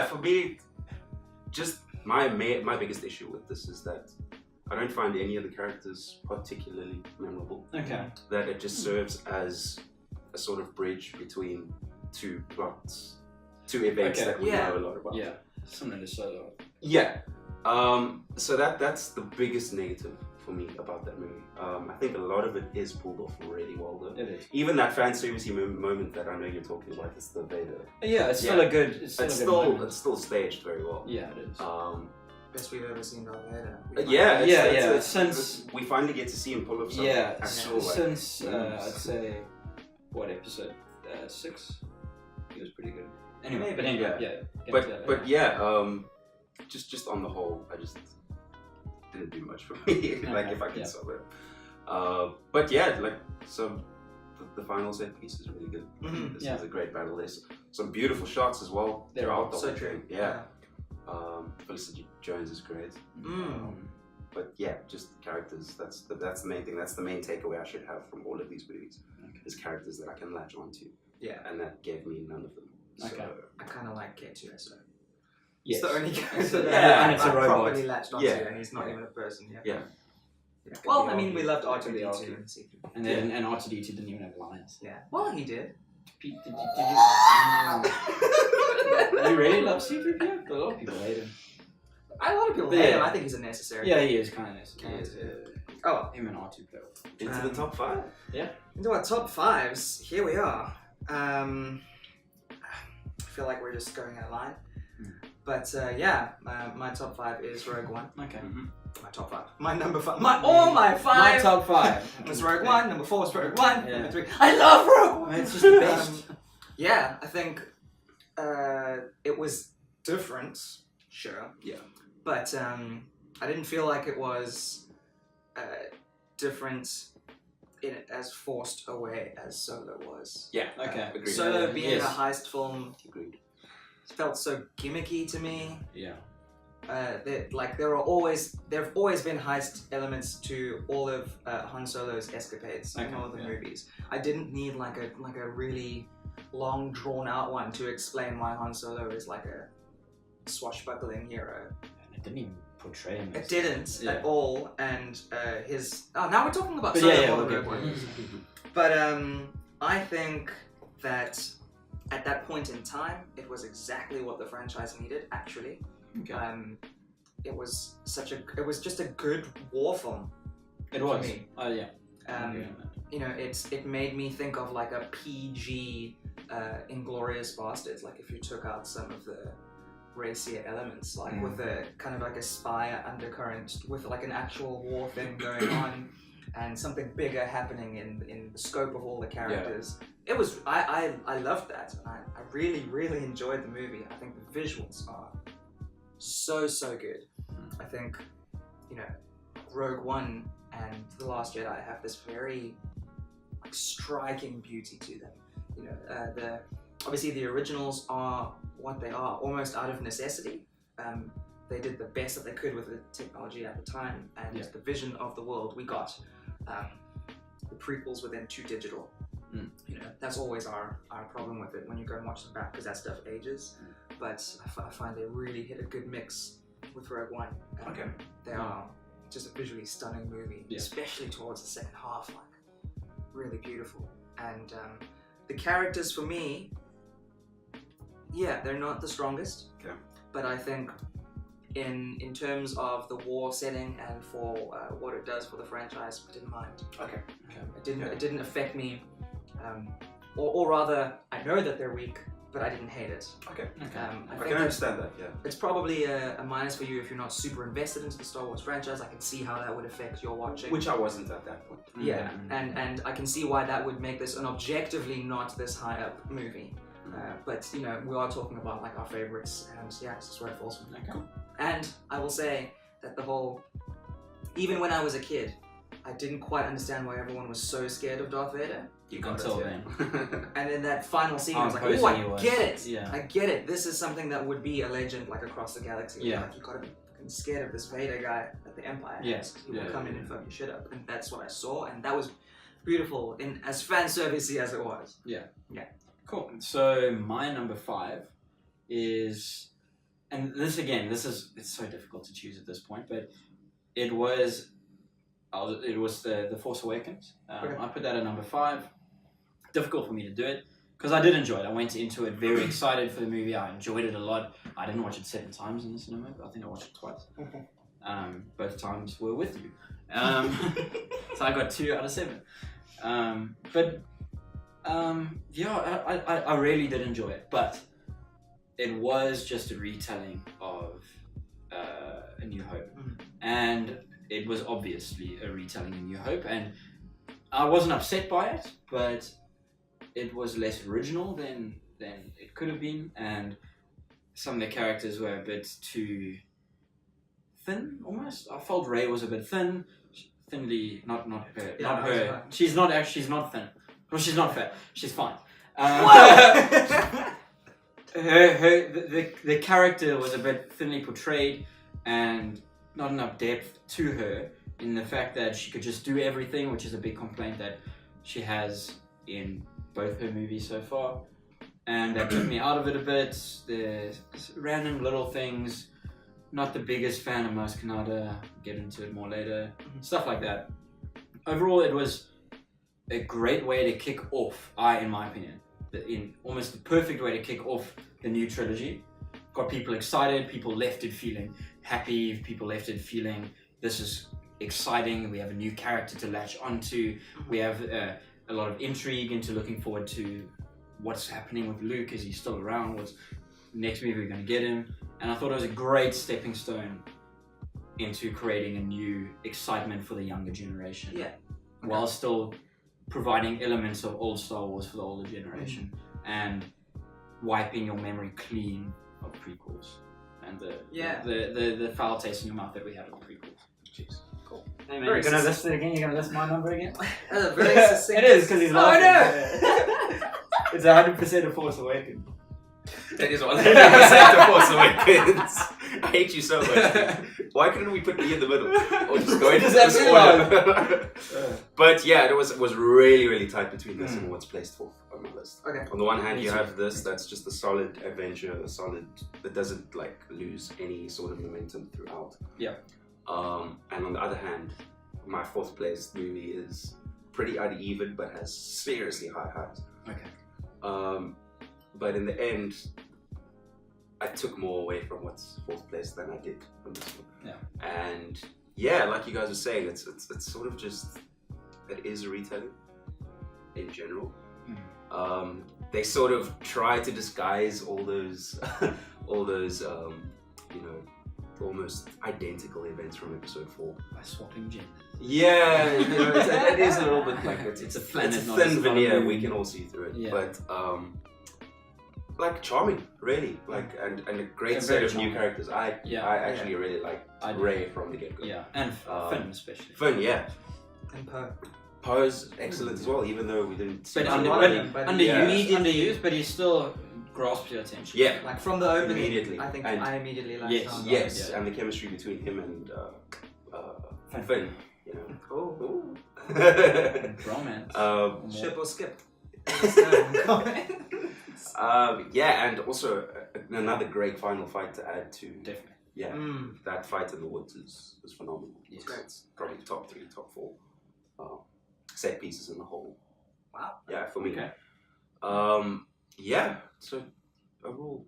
For me, just my biggest issue with this is that I don't find any of the characters particularly memorable. Okay. That it just serves as a sort of bridge between 2 plots, 2 events that we know a lot about. Yeah. Similar to Solo. Yeah. So that's the biggest negative for me about that movie. I think a lot of it is pulled off really well though. It is. Even that fan servicey moment that I know you're talking about, it's the Vader. Yeah, it's still a good. It's still staged very well. Yeah, it is. Best we've ever seen Darth Vader. Since we finally get to see him pull off something. Since I'd say episode 6, he was pretty good. Anyway, just on the whole, I just didn't do much for me. If I can sum it. The final set piece is really good. This is a great battle. There's some beautiful shots as well throughout the whole thing. Yeah. Felicity Jones is great. Mm. But yeah, just characters. That's the main thing. That's the main takeaway I should have from all of these movies. Is characters that I can latch onto. Yeah. And that gave me none of them. Okay. So, I kind of like K2SO. Yes. It's the only character Yeah, that and it's a I robot. properly latched onto, Yeah. and he's not even a person. Yeah. yeah. Yeah. Well, I be mean, we argued. loved That can be R2D2 argued. and C3. And then and R2D2 didn't even have lines. Yeah. Well, he did. Did you really love C3PO? A lot of people hate him. A lot of people But hate yeah. him. I think he's a necessary. Yeah, he is kind of nice. He is, Yeah. Oh, well. Him and R2 play well. Into the top 5. Into our top 5s. Here we are. I feel like we're just going out of line. But yeah, my top 5 is Rogue One. Okay. My top 5. My number 5. My 5. My top 5 was Rogue One. Number 4 was Rogue One. Yeah. Number 3. I love Rogue One. It's just the best. Yeah, I think it was different. Sure. Yeah. But I didn't feel like it was different in as forced a way as Solo was. Yeah. Okay. Agreed. Solo being Yes. a heist film Agreed. felt so gimmicky to me. Yeah. There have always been heist elements to all of Han Solo's escapades in all of the movies. I didn't need like a really long drawn out one to explain why Han Solo is like a swashbuckling hero. And it didn't even portray him. It didn't Yeah. at all, and now we're talking about But Solo yeah, more than okay. Rogue One. But I think that at that point in time, it was exactly what the franchise needed. Actually, Okay. it was just a good war film. It was. me. Oh yeah. You know, it made me think of like a PG Inglourious Bastards. Like if you took out some of the racier elements, like with a kind of like a spy undercurrent, with like an actual war thing going on, and something bigger happening in the scope of all the characters. It was I loved that. I really enjoyed the movie. I think the visuals are so good. I think, you know, Rogue One and The Last Jedi have this very like striking beauty to them. You know, obviously the originals are what they are, almost out of necessity. They did the best that they could with the technology at the time and the vision of the world we got. The prequels were then too digital. You know, that's always our problem with it when you go and watch them back, because that stuff ages. But I find they really hit a good mix with Rogue One. Okay. They are just a visually stunning movie, especially towards the second half, like really beautiful. And the characters for me, they're not the strongest. Okay. But I think in terms of the war setting and for what it does for the franchise, I didn't mind. Okay. It didn't affect me, or rather, I know that they're weak, but I didn't hate it. Okay. I I think can understand that. Yeah. it's probably a minus for you if you're not super invested into the Star Wars franchise. I can see how that would affect your watching. Which I wasn't at that point. Yeah, and I can see why that would make this an objectively not this high up movie. But you know, we are talking about like our favorites, and this is where it falls from. Okay. And I will say that even when I was a kid, I didn't quite understand why everyone was so scared of Darth Vader. You got Until it, then. And in that final scene, I was like, imposing oh, he I was. get it. Yeah. I get it. This is something that would be a legend like across the galaxy. Yeah. Like, you gotta be fucking scared of this Vader guy that the Empire has. Yes. He will Yeah, come in yeah, and fuck your shit up. And that's what I saw. And that was beautiful, in as fan servicey as it was. Cool. So my number 5 is, and this again, it's so difficult to choose at this point, but it was the Force Awakens. Okay. I put that at number 5. Difficult for me to do it because I did enjoy it. I went into it very excited for the movie. I enjoyed it a lot. I didn't watch it 7 times in the cinema, but I think I watched it twice. Both times were with you. So I got 2 out of 7. I really did enjoy it, but it was just a retelling of A New Hope, and it was obviously a retelling of A New Hope, and I wasn't upset by it, but it was less original than it could have been, and some of the characters were a bit too thin, almost. I felt Rey was a bit thinly, not her, Yeah, not no, it's her. fine. She's not thin. Well, she's not fat. She's fine. the character was a bit thinly portrayed, and not enough depth to her in the fact that she could just do everything, which is a big complaint that she has in both her movies so far. And that took me out of it a bit. The random little things. Not the biggest fan of Mos Kanata. Get into it more later. Stuff like that. Overall, it was a great way to kick off, in my opinion, in almost the perfect way to kick off the new trilogy. Got people excited. People left it feeling happy. People left it feeling this is exciting. We have a new character to latch onto. We have a lot of intrigue into looking forward to what's happening with Luke. Is he still around? What's next movie we're going to get him? And I thought it was a great stepping stone into creating a new excitement for the younger generation. Yeah. While still providing elements of old Star Wars for the older generation and wiping your memory clean of prequels and the foul taste in your mouth that we had of the prequels. Jeez. Cool. Hey man, you're gonna list it again? You're gonna list my number again? Very succinct. It is because he's laughing. Oh no! It's 100% a Force Awakens. That is 100% the Force Awakens. I hate you so much. Why couldn't we put me in the middle? Or just go into this order? But yeah, it was really, really tight between this and what's placed fourth on my list. Okay. On the one hand, you have this, that's just a solid adventure, that doesn't like lose any sort of momentum throughout. Yeah. And on the other hand, my fourth place movie is pretty uneven, but has seriously high highs. Okay. But in the end, I took more away from what's fourth place than I did from this one. Yeah. And yeah, like you guys were saying, it's sort of just, it is a retelling in general. They sort of try to disguise all those almost identical events from episode 4 by swapping genders. Yeah, it is a little bit like it's a planet, it's a not thin a veneer. We can all see through it, Yeah. but like charming, really, like and a great Yeah, set very of new charming. characters. I actually really like I do. Ray from the get go. Yeah, and Finn especially. Finn, yeah. And Poe. Poe's excellent as well, even though we didn't see But him. underused, but he still grasps your attention. Yeah, Like from the opening, Immediately. I think And- I immediately liked Yes, him. yes, Yeah. and the chemistry between him and Finn, you know. Cool. Romance. Ship or skip. Yeah, and also another great final fight to add to. Definitely. Yeah, that fight in the woods is phenomenal. Yes. It's probably top 3, top 4 set pieces in the whole. Wow. Yeah, for me. Okay. Yeah, so overall,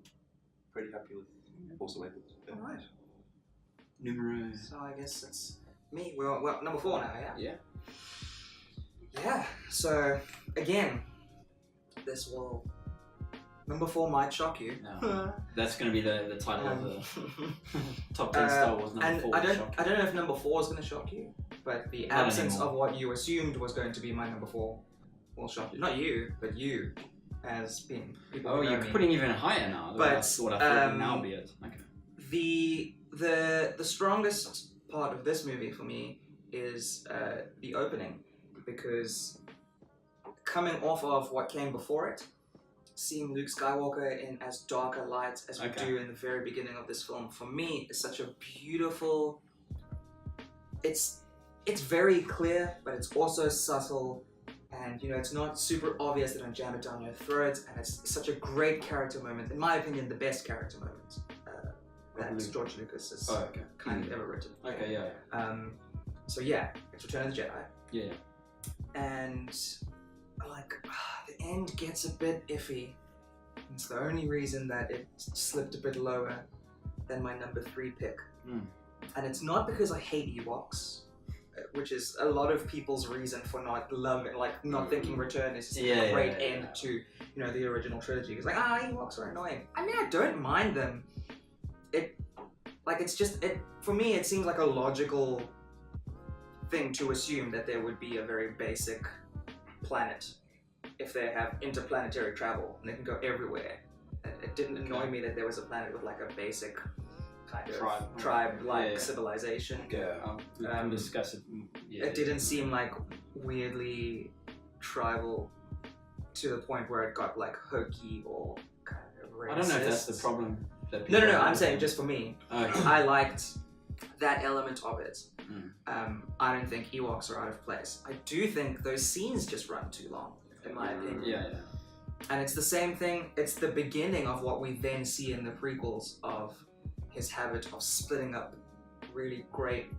pretty happy with Force Awakens. Yeah. Alright. Numero. So I guess it's me. Well, number 4 now, yeah? Yeah. Yeah. So, again, this will... Number 4 might shock you. No. That's going to be the title of the top 10 Star Wars number and 4. I don't know if number 4 is going to shock you, but the Not absence anymore. of what you assumed was going to be my number 4 will shock you. Not you, but you, as being people Oh, who know you're me. putting even higher now. than But, what I thought would now be it. Okay. The strongest part of this movie for me is the opening, because coming off of what came before it, seeing Luke Skywalker in as dark a light as we do in the very beginning of this film, for me is such a beautiful. It's very clear, but it's also subtle, and it's not super obvious. They don't jam it down your throat, and it's such a great character moment. In my opinion, the best character moment that George Lucas has kind of ever written. Okay, yeah. So yeah, it's Return of the Jedi. Yeah. And the end gets a bit iffy. It's the only reason that it slipped a bit lower than my number 3 pick. And it's not because I hate Ewoks, which is a lot of people's reason for not loving, not thinking Return is a great end to the original trilogy. It's Ewoks are annoying. I mean, I don't mind them. For me, it seems like a logical thing to assume that there would be a very basic planet if they have interplanetary travel and they can go everywhere. It didn't annoy me that there was a planet with a basic kind of tribe-like civilization. We can discuss it. Yeah. It didn't seem weirdly tribal to the point where it got hokey or kind of I don't know if that's the problem. That No, people I'm saying just for me. Okay. I liked that element of it. Mm. I don't think Ewoks are out of place. I do think those scenes just run too long, in my opinion. Yeah. And it's the same thing, it's the beginning of what we then see in the prequels of his habit of splitting up really great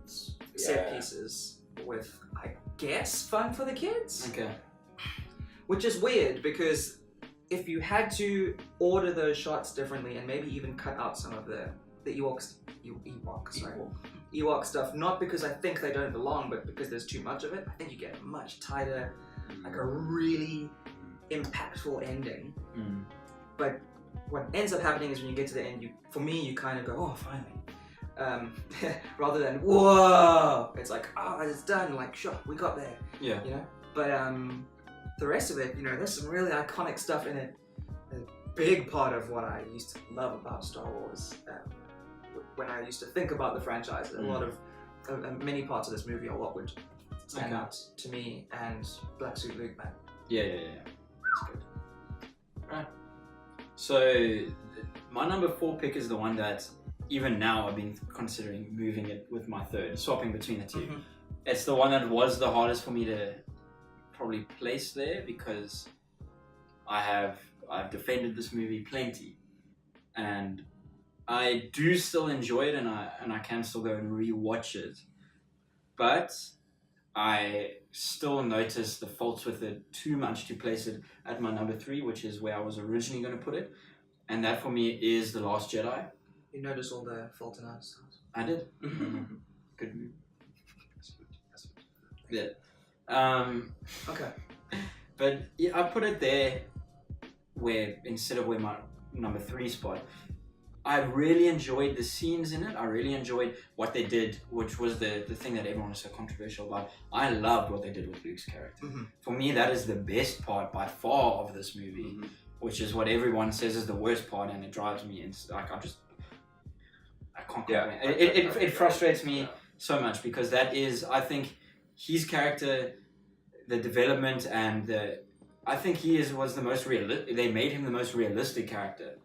set pieces with, I guess, fun for the kids. Okay. Which is weird because if you had to order those shots differently and maybe even cut out some of the Ewok stuff, not because I think they don't belong, but because there's too much of it, I think you get a much tighter, like a really impactful ending. But what ends up happening is when you get to the end, for me, you kind of go, oh, finally. Rather than, whoa! It's like, oh, it's done, like, sure, we got there. Yeah. You know? But the rest of it, there's some really iconic stuff in it. A big part of what I used to love about Star Wars, when I used to think about the franchise, a lot of many parts of this movie are what would stand out to me, and Black Suit Luke, man. Yeah. That's good. Right. So my number 4 pick is the one that even now I've been considering moving it with my third, swapping between the two. It's the one that was the hardest for me to probably place there because I've defended this movie plenty, and I do still enjoy it, and I can still go and rewatch it, but I still notice the faults with it too much to place it at my number 3, which is where I was originally going to put it, and that for me is The Last Jedi. You notice all the fault in our stars. I did. Good movie. Yeah. Okay. But yeah, I put it there instead of where my number 3 spot. I really enjoyed the scenes in it. I really enjoyed what they did, which was the thing that everyone was so controversial about. I loved what they did with Luke's character. For me, that is the best part by far of this movie, which is what everyone says is the worst part, and it drives me into, like, I can't complain. It frustrates me so much because that is, I think, his character, the development, and I think was the most realistic. They made him the most realistic character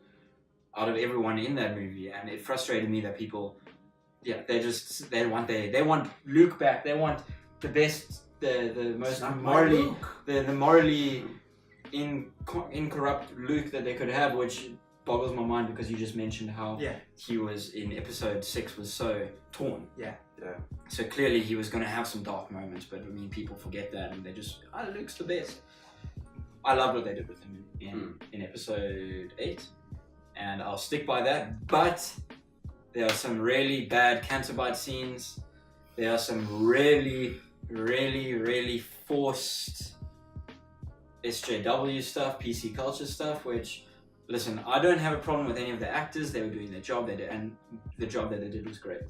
out of everyone in that movie, and it frustrated me that people, they want Luke back. They want the best, the most morally, the morally incorrupt Luke that they could have, which boggles my mind because you just mentioned how he was in episode 6 was so torn. Yeah. So clearly he was going to have some dark moments, but I mean, people forget that and they just, Luke's the best. I loved what they did with him in episode 8, and I'll stick by that, but there are some really bad Canterbite scenes. There are some really, really, really forced SJW stuff, PC culture stuff, which, listen, I don't have a problem with any of the actors. They were doing their job, and the job that they did was great.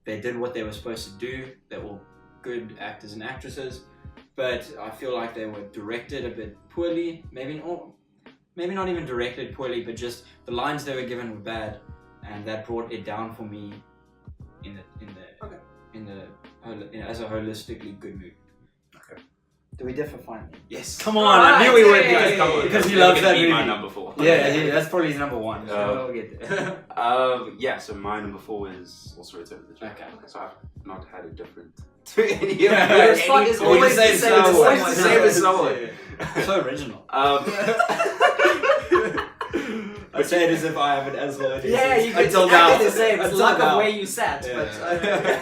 They did what they were supposed to do. They were good actors and actresses, but I feel like they were directed a bit poorly. Maybe not even directed poorly, but just the lines they were given were bad, and that brought it down for me as a holistically good movie. Okay. Do we differ finally? Yes. Come on, I knew we would because he loves that movie. My number 4. Yeah, that's probably his number 1. So we'll get there. So my number 4 is also Return of the Jedi. Okay. So I've not had a different to any of Your spot is always the same. It's always the same as someone. So original. I say it as if I have it as well. Yeah, you could until now. exactly the same. It's luck of where you sat. Yeah.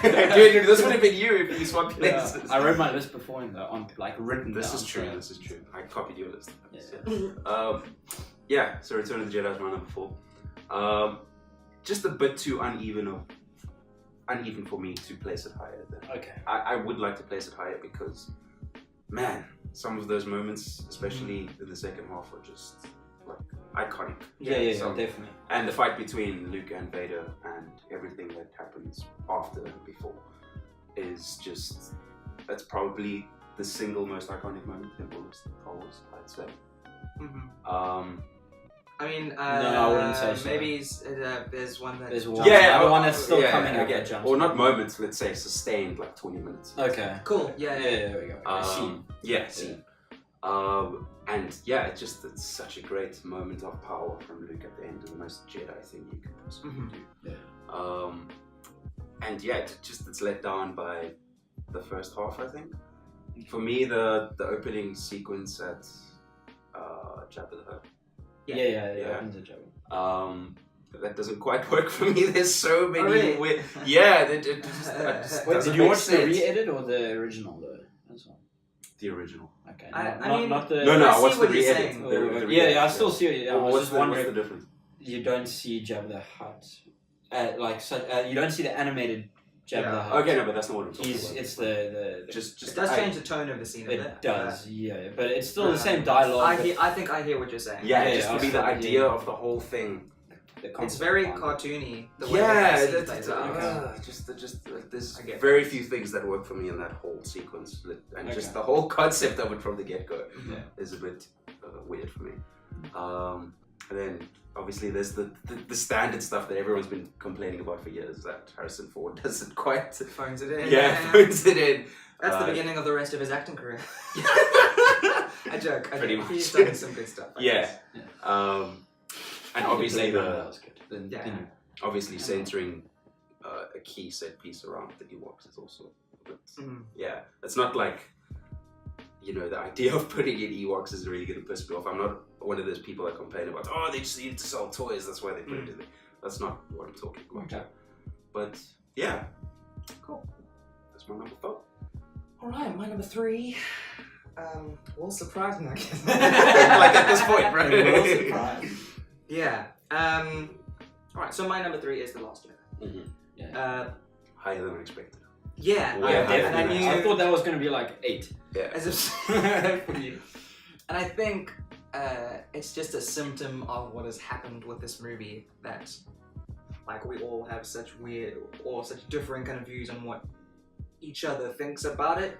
But Dude, this would have been you if you swapped places. I read my list before written This down. This is true. I copied your list. Yeah. So Return of the Jedi is my number 4. Just a bit too uneven for me to place it higher than. Okay. I would like to place it higher because, man, some of those moments, especially in the second half, are just like iconic. Yeah, definitely. And the fight between Luke and Vader and everything that happens after and before is just, that's probably the single most iconic moment in all of Star Wars, I'd say. I mean, no, I wouldn't say so. Maybe there's one that... There's one. The one that's still coming out that jumps. Or not moments, let's say sustained like 20 minutes. Okay. Cool, yeah. There we go. Scene. Yeah, scene. And yeah, it's such a great moment of power from Luke at the end, and the most Jedi thing you could possibly do. Yeah. And yeah, it's let down by the first half, I think. For me, the opening sequence at Jabba the Hutt. Yeah. Opens at Jabba. That doesn't quite work for me. There's so many really? weird. Yeah, it just Wait, doesn't did you make watch the sense. re-edit or the original though? That's all. The original. Okay. I mean, not the. No, I I see watched the what he's re-edit. saying. The Yeah, re-edit, I still see it. Yeah, I was What's just the wondering. difference? You don't see Jabba the Hutt. You don't see the animated Jabba the Hutt. Okay, no, but that's not what I'm talking about. It's the just It does change the tone of the scene a bit. It does, yeah, but it's still the same dialogue. I think I hear what you're saying. Yeah, just to be the absolutely. idea of the whole thing. It's very cartoony. The way Yeah, the scene plays out. just there's I get very few things that work for me in that whole sequence, and just the whole concept of it from the get-go is a bit weird for me. And then obviously there's the standard stuff that everyone's been complaining about for years, that Harrison Ford doesn't quite Phones it in. phones it in. That's the beginning of the rest of his acting career. I joke. Pretty much. He's done some good stuff. Yeah. And obviously that was good. obviously censoring a key set piece around the Ewoks is also a bit, it's not like, the idea of putting in Ewoks is really going to piss me off. I'm not one of those people that complain about, they just needed to sell toys, that's why they put it in there. That's not what I'm talking about. Okay. But yeah, Cool. that's my number 4. Alright, my number 3. Will surprise me. Like at this point, right? Yeah. Alright, so my number 3 is The Last Jedi. Yeah. Higher than I expected. Yeah, Definitely. I thought that was going to be like 8. Yeah. As if, and I think it's just a symptom of what has happened with this movie, that like we all have such weird or such differing kind of views on what each other thinks about it,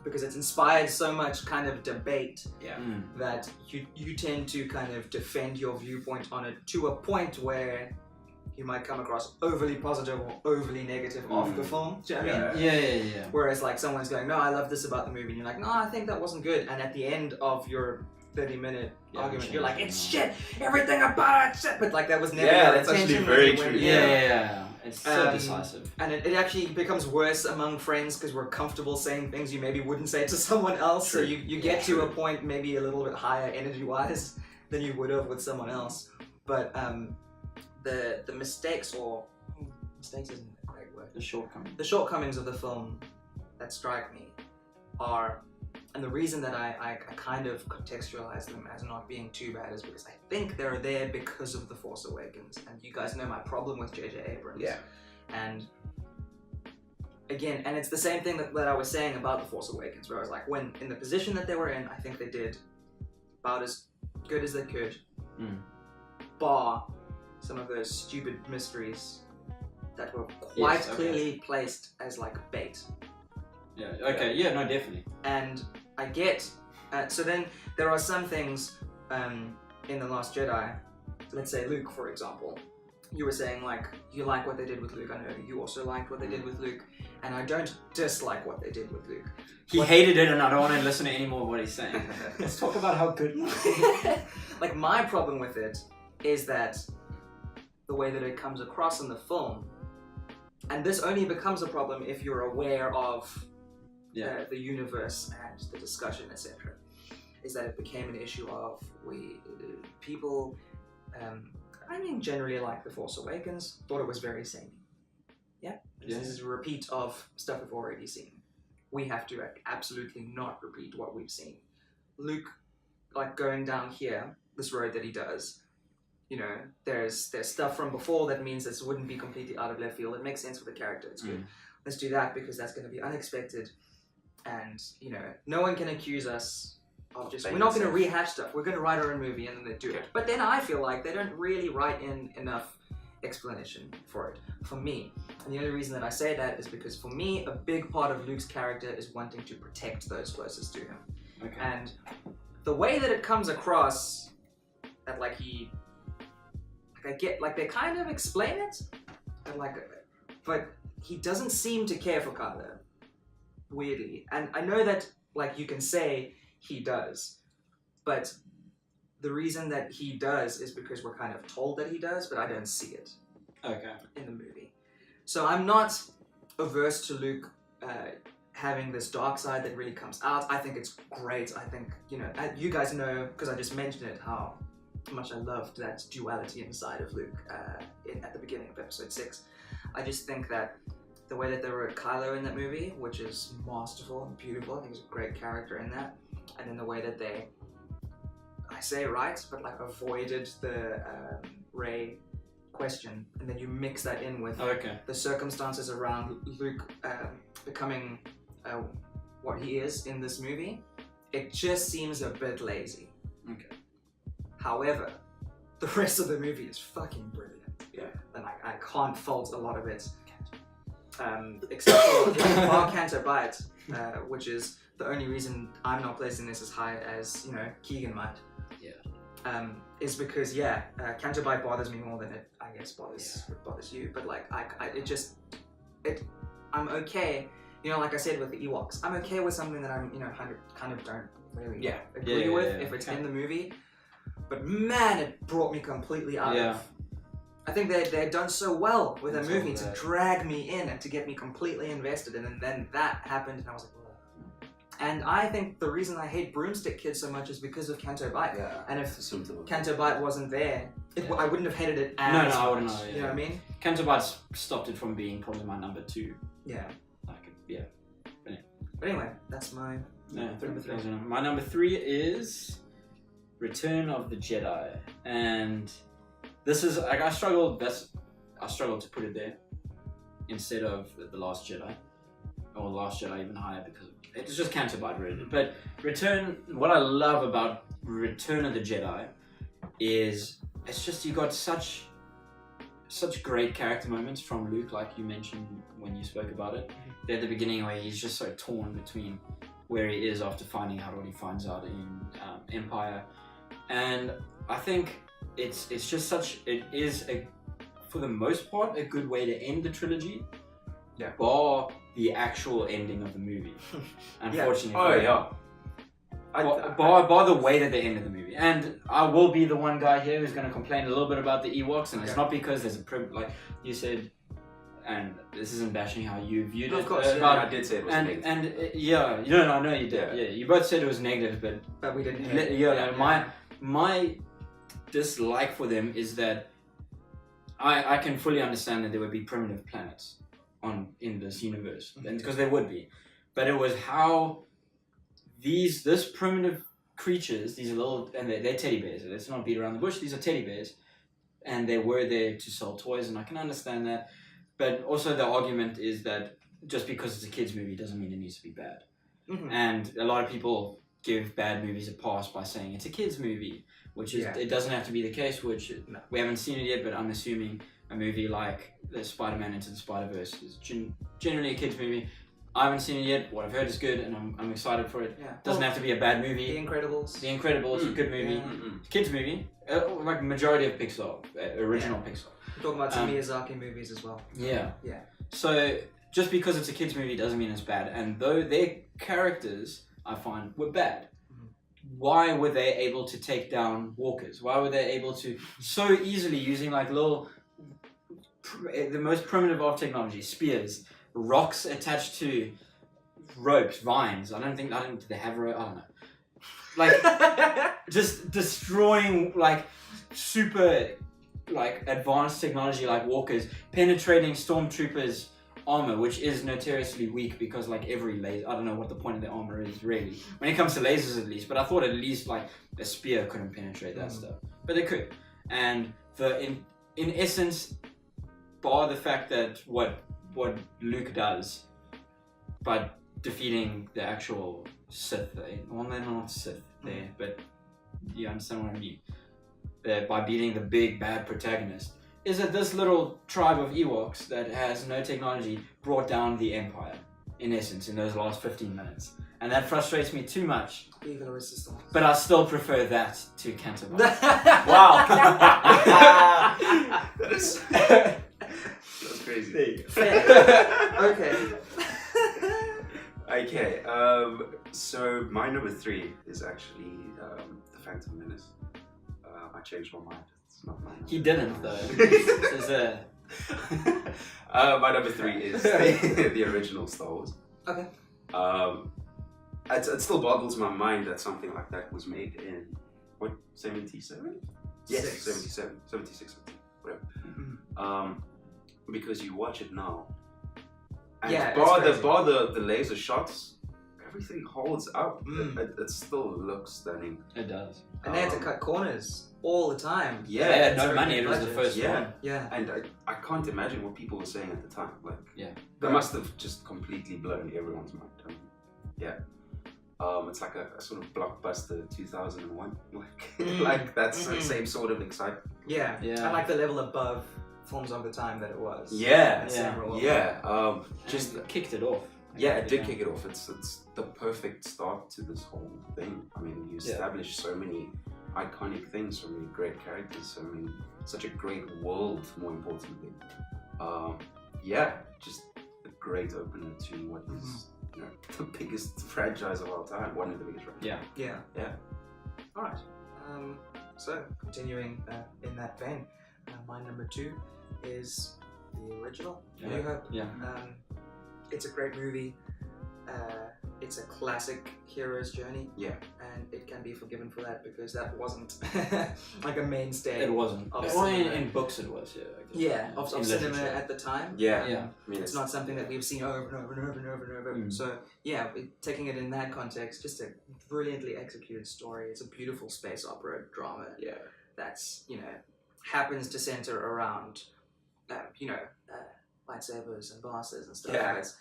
because it's inspired so much kind of debate that you tend to kind of defend your viewpoint on it to a point where you might come across overly positive or overly negative of the film. Do you know what I mean? Yeah. Whereas like someone's going, no, I love this about the movie, and you're like, no, I think that wasn't good. And at the end of your 30-minute argument, you're like, it's shit, everything about it's shit. But like that was never your that's actually intention very when you true. went- Yeah. It's so decisive. And it actually becomes worse among friends because we're comfortable saying things you maybe wouldn't say to someone else. True. So you get to a point maybe a little bit higher energy-wise than you would have with someone else. But the mistakes, or mistakes isn't a great word. The shortcomings of the film that strike me are, and the reason that I kind of contextualize them as not being too bad is because I think they're there because of The Force Awakens. And you guys know my problem with J.J. Abrams. Yeah. And again, and it's the same thing that I was saying about The Force Awakens, where I was like, when in the position that they were in, I think they did about as good as they could, bar some of those stupid mysteries that were quite clearly placed as like bait. Yeah, okay, yeah, no, definitely. And I get, so then there are some things in The Last Jedi, let's say Luke, for example. You were saying like, you like what they did with Luke. I know you also liked what they did with Luke, and I don't dislike what they did with Luke. He hated it, and I don't want to listen to any more of what he's saying. Let's talk about how good. Like my problem with it is that the way that it comes across in the film, and this only becomes a problem if you're aware of the universe and the discussion, etc., is that it became an issue of people, generally like The Force Awakens, thought it was very samey. This is a repeat of stuff we've already seen. We have to absolutely not repeat what we've seen. Luke, like going down here, this road that he does, there's stuff from before that means this wouldn't be completely out of left field. It makes sense for the character. It's good. Let's do that because that's going to be unexpected. And, no one can accuse us of just, we're not going to rehash stuff. We're going to write our own movie and then they do it. But then I feel like they don't really write in enough explanation for it, for me. And the only reason that I say that is because for me, a big part of Luke's character is wanting to protect those closest to him. Okay. And the way that it comes across, that I get, they kind of explain it, but he doesn't seem to care for Kylo, weirdly. And I know that, you can say he does, but the reason that he does is because we're kind of told that he does, but I don't see it in the movie. So I'm not averse to Luke having this dark side that really comes out. I think it's great. I think, you guys know, because I just mentioned it, how much I loved that duality inside of Luke at the beginning of episode 6. I just think that the way that they wrote Kylo in that movie, which is masterful and beautiful, I think he's a great character in that, and then the way that they, I say it right, but like avoided the Rey question, and then you mix that in with the circumstances around Luke becoming what he is in this movie, it just seems a bit lazy. Okay. However, the rest of the movie is fucking brilliant. Yeah. And I can't fault a lot of it. Except for Bar Canto Bite, which is the only reason I'm not placing this as high as, Keegan might. Yeah. Is because, Canto Bite bothers me more than it, I guess, bothers you. But like, I'm okay. Like I said with the Ewoks, I'm okay with something that I'm, kind of don't really agree with if it's in the movie. But man, it brought me completely out of. I think they've done so well with a movie to drag me in and to get me completely invested, and then that happened, and I was like, whoa. And I think the reason I hate Broomstick Kid so much is because of Canto Bite. Yeah. And if Canto Bite wasn't there, I wouldn't have hated it as much. I wouldn't know. You know what I mean? Canto Bite stopped it from being probably my number 2. Yeah. But anyway, that's my number 3. My number 3 is Return of the Jedi, and this is like I struggled to put it there instead of the Last Jedi, or the Last Jedi even higher, because it's just Canto Bite really. But what I love about Return of the Jedi is it's just you got such great character moments from Luke, like you mentioned when you spoke about it. At the beginning, where he's just so torn between where he is after finding out what he finds out in Empire, and I think it is for the most part a good way to end the trilogy, bar the actual ending of the movie. Unfortunately, bar the way that they ended the movie. And I will be the one guy here who's going to complain a little bit about the Ewoks, and it's not because there's like you said. And this isn't bashing how you viewed it. Of course, I did say it was negative. I know you did. Yeah, you both said it was negative, but we didn't. My dislike for them is that I can fully understand that there would be primitive planets in this universe, and because there would be, but it was how this primitive creatures, these little, and they're teddy bears. Let's not beat around the bush. These are teddy bears, and they were there to sell toys, and I can understand that. But also the argument is that just because it's a kids movie doesn't mean it needs to be bad. Mm-hmm. And a lot of people give bad movies a pass by saying it's a kids movie, which is it doesn't have to be the case, which we haven't seen it yet, but I'm assuming a movie like the Spider-Man Into the Spider-Verse is generally a kids movie. I haven't seen it yet. What I've heard is good, and I'm excited for it. Yeah. Doesn't have to be a bad movie. The Incredibles. The Incredibles, a good movie. Kids movie, like majority of Pixar, original Pixar. We're talking about some Miyazaki movies as well. Yeah. So just because it's a kids movie doesn't mean it's bad. And though their characters, I find, were bad, why were they able to take down walkers? Why were they able to so easily using like the most primitive of technology, spears, rocks attached to ropes, vines. I don't think they have I don't know. Like just destroying like super like advanced technology like walkers, penetrating stormtroopers' armor, which is notoriously weak because like every laser, I don't know what the point of the armor is really when it comes to lasers at least, but I thought at least like a spear couldn't penetrate that stuff, but they could. And in essence, bar the fact that what Luke does by defeating the actual Sith, well they're not Sith there, but you understand what I mean, by beating the big bad protagonist, is that this little tribe of Ewoks that has no technology brought down the Empire, in essence, in those last 15 minutes. And that frustrates me too much. Evil resistance. But I still prefer that to Canto Bite. Wow! That's crazy. Okay. Okay, so my number 3 is actually the The Phantom Menace. I changed my mind. It's not my He didn't though. There's a... my number 3 is the original Star Wars. Okay. It still boggles my mind that something like that was made in, what, 77? Yes, 77, 76, whatever. Mm-hmm. Because you watch it now, and Yeah, bar it's the laser shots, everything holds up. It still looks stunning. It does. And they had to cut corners all the time. Yeah, They had no Very money, big it was the budget. first Yeah. one. Yeah. And I can't imagine what people were saying at the time. Like, Yeah. they must have just completely blown everyone's mind. It's like a sort of blockbuster 2001. Like that's the same sort of excitement. Yeah. Yeah. And like the level above films of the time that it was. Yeah, And Sam Rockwell. yeah. Just Just kicked it off. yeah, it did kick it off. It's the perfect start to this whole thing. I mean, you establish so many iconic things, so many great characters, such a great world. More importantly, just a great opener to what is the biggest franchise of all time. One of the biggest franchises. Yeah. Yeah. All right. So continuing in that vein, my number 2 is the original New Hope. Yeah. It's a great movie. It's a classic hero's journey. Yeah. And it can be forgiven for that because that wasn't like a mainstay. It wasn't. Of Well, cinema. in books it was, yeah. I guess. Yeah, of In cinema literature. at the time. Yeah. Yeah. I mean, It's not something that we've seen over and over and over and over and over. So yeah, taking it in that context, just a brilliantly executed story. It's a beautiful space opera drama. Yeah. That's happens to center around lightsabers and blasters and stuff. Yeah. It's,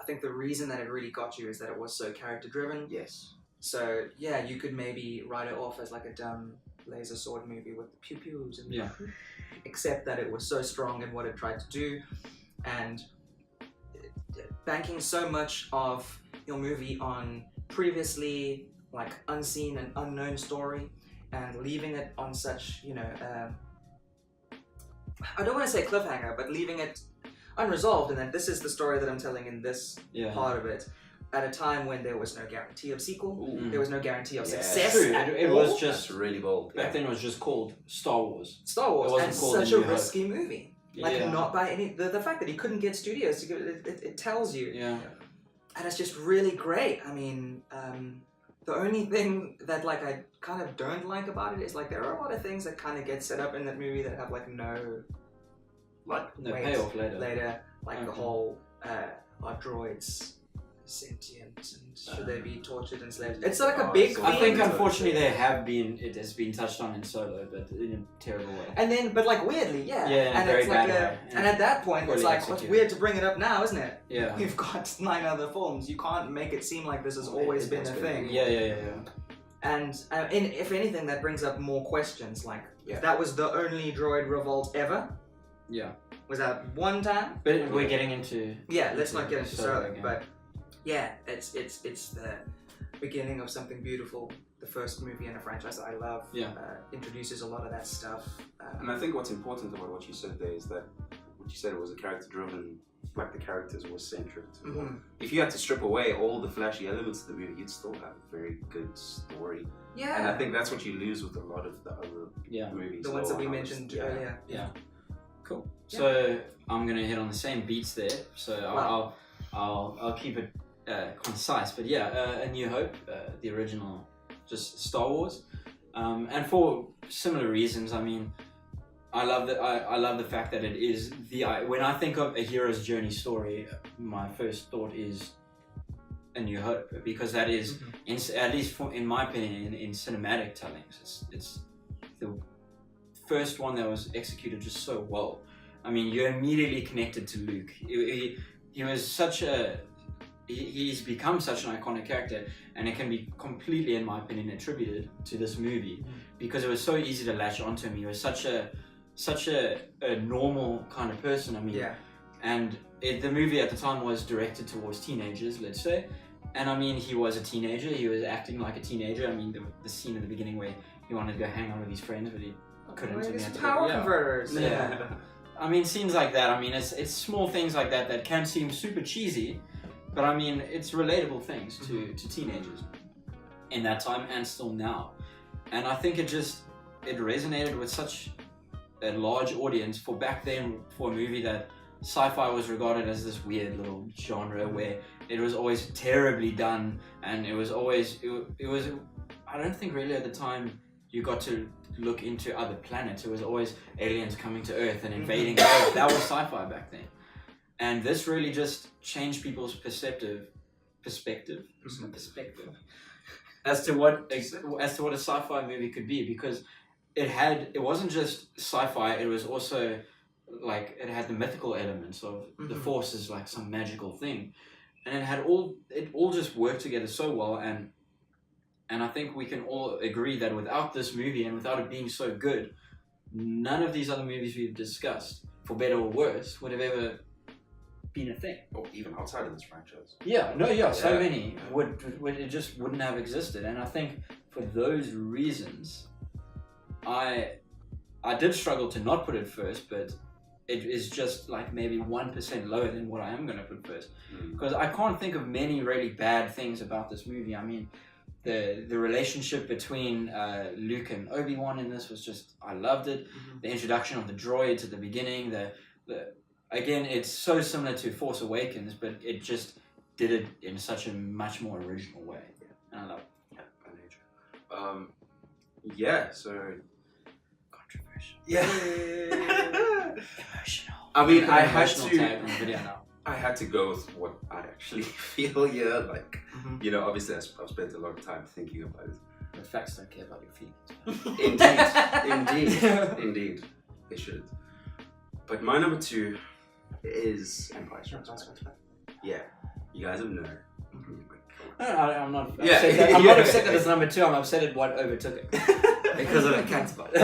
I think the reason that it really got you is that it was so character driven. Yes. So yeah, you could maybe write it off as like a dumb laser sword movie with the pew pews and except that it was so strong in what it tried to do, and banking so much of your movie on previously like unseen and unknown story, and leaving it on such I don't want to say cliffhanger, but leaving it unresolved, and that this is the story that I'm telling in this part of it, at a time when there was no guarantee of sequel, there was no guarantee of success. True. at It all. was just That's really bold. back then. It was just called Star Wars. Star Wars, It wasn't and called such A a New Hope. risky movie. Like not by any the fact that he couldn't get studios to give it tells you. Yeah. And it's just really great. I mean, the only thing that like I kind of don't like about it is like there are a lot of things that kind of get set up in that movie that have like no No weight payoff later. like the whole are droids sentient and should they be tortured and enslaved? It's like a big I think theme. unfortunately it has been touched on in Solo, but in a terrible way. And then, but like weirdly, Yeah, in a and very it's like bad way. and at that point, Poorly it's like, what's executed. weird to bring it up now, isn't it? Yeah. You've got 9 other films. You can't make it seem like this has always been a thing. Yeah. And if anything, that brings up more questions. Like, if that was the only droid revolt ever, Yeah. was that one time? But we're getting into... Yeah, let's not get into Solo, again. but yeah, it's the beginning of something beautiful. The first movie in a franchise that I love. Yeah. Introduces a lot of that stuff. And I think what's important about what you said there is that what you said it was a character-driven, like the characters were centric. If you had to strip away all the flashy elements of the movie, you'd still have a very good story. Yeah. And I think that's what you lose with a lot of the other movies. The ones that we mentioned earlier. Yeah. Cool. So I'm gonna hit on the same beats there. So I'll keep it concise. But yeah, A New Hope, the original, just Star Wars, and for similar reasons. I mean, I love the fact that it is when I think of a hero's journey story, my first thought is A New Hope, because that is, at least in my opinion, in cinematic tellings, it's the first one that was executed just so well. I mean, you're immediately connected to Luke. He was such a... He's become such an iconic character, and it can be completely, in my opinion, attributed to this movie, because it was so easy to latch onto him. He was such a normal kind of person. I mean, and the movie at the time was directed towards teenagers, let's say, and I mean, he was a teenager. He was acting like a teenager. I mean, the scene in the beginning where he wanted to go hang out with his friends, but he couldn't. Like And he had to power go, converters. Yeah. I mean, scenes like that. I mean, it's small things like that can seem super cheesy, but I mean, it's relatable things to teenagers. in that time and still now. And I think it resonated with such a large audience for back then, for a movie that sci-fi was regarded as this weird little genre where it was always terribly done, and it was always, it was, I don't think really at the time you got to look into other planets. It was always aliens coming to Earth and invading Earth. That was sci-fi back then. And this really just changed people's perspective as to what a sci-fi movie could be, because it wasn't just sci-fi, it was also like, it had the mythical elements of the Force is like some magical thing, and it all just worked together so well. And I think we can all agree that without this movie and without it being so good, none of these other movies we've discussed, for better or worse, would have ever been a thing. Or even outside of this franchise. So many it just wouldn't have existed. And I think for those reasons, I did struggle to not put it first, but it is just like maybe 1% lower than what I am going to put first. Because I can't think of many really bad things about this movie. I mean, the relationship between Luke and Obi-Wan in this was just, I loved it. The introduction of the droids at the beginning, again, it's so similar to Force Awakens, but it just did it in such a much more original way. And I love it. So controversial. Emotional. I mean, I had tag on the video now. I had to go with what I actually feel here. Like, you know, obviously I've spent a lot of time thinking about it. But facts don't care about your feelings. Indeed. They should. But my number 2 is Empire Strikes Back. Yeah, you guys have known. I'm not upset. I'm not upset that it's number 2. I'm upset at what overtook it because of the cat spot.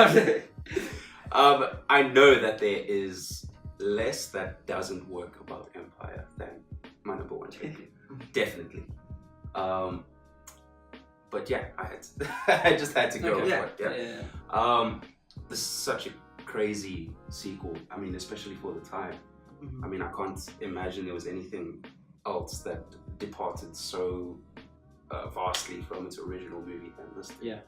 I know that there is less that doesn't work about Empire than my number 1 pick. Definitely. But yeah, I just had to go with it. This is such a crazy sequel. I mean, especially for the time. I mean, I can't imagine there was anything else that departed so vastly from its original movie than this thing.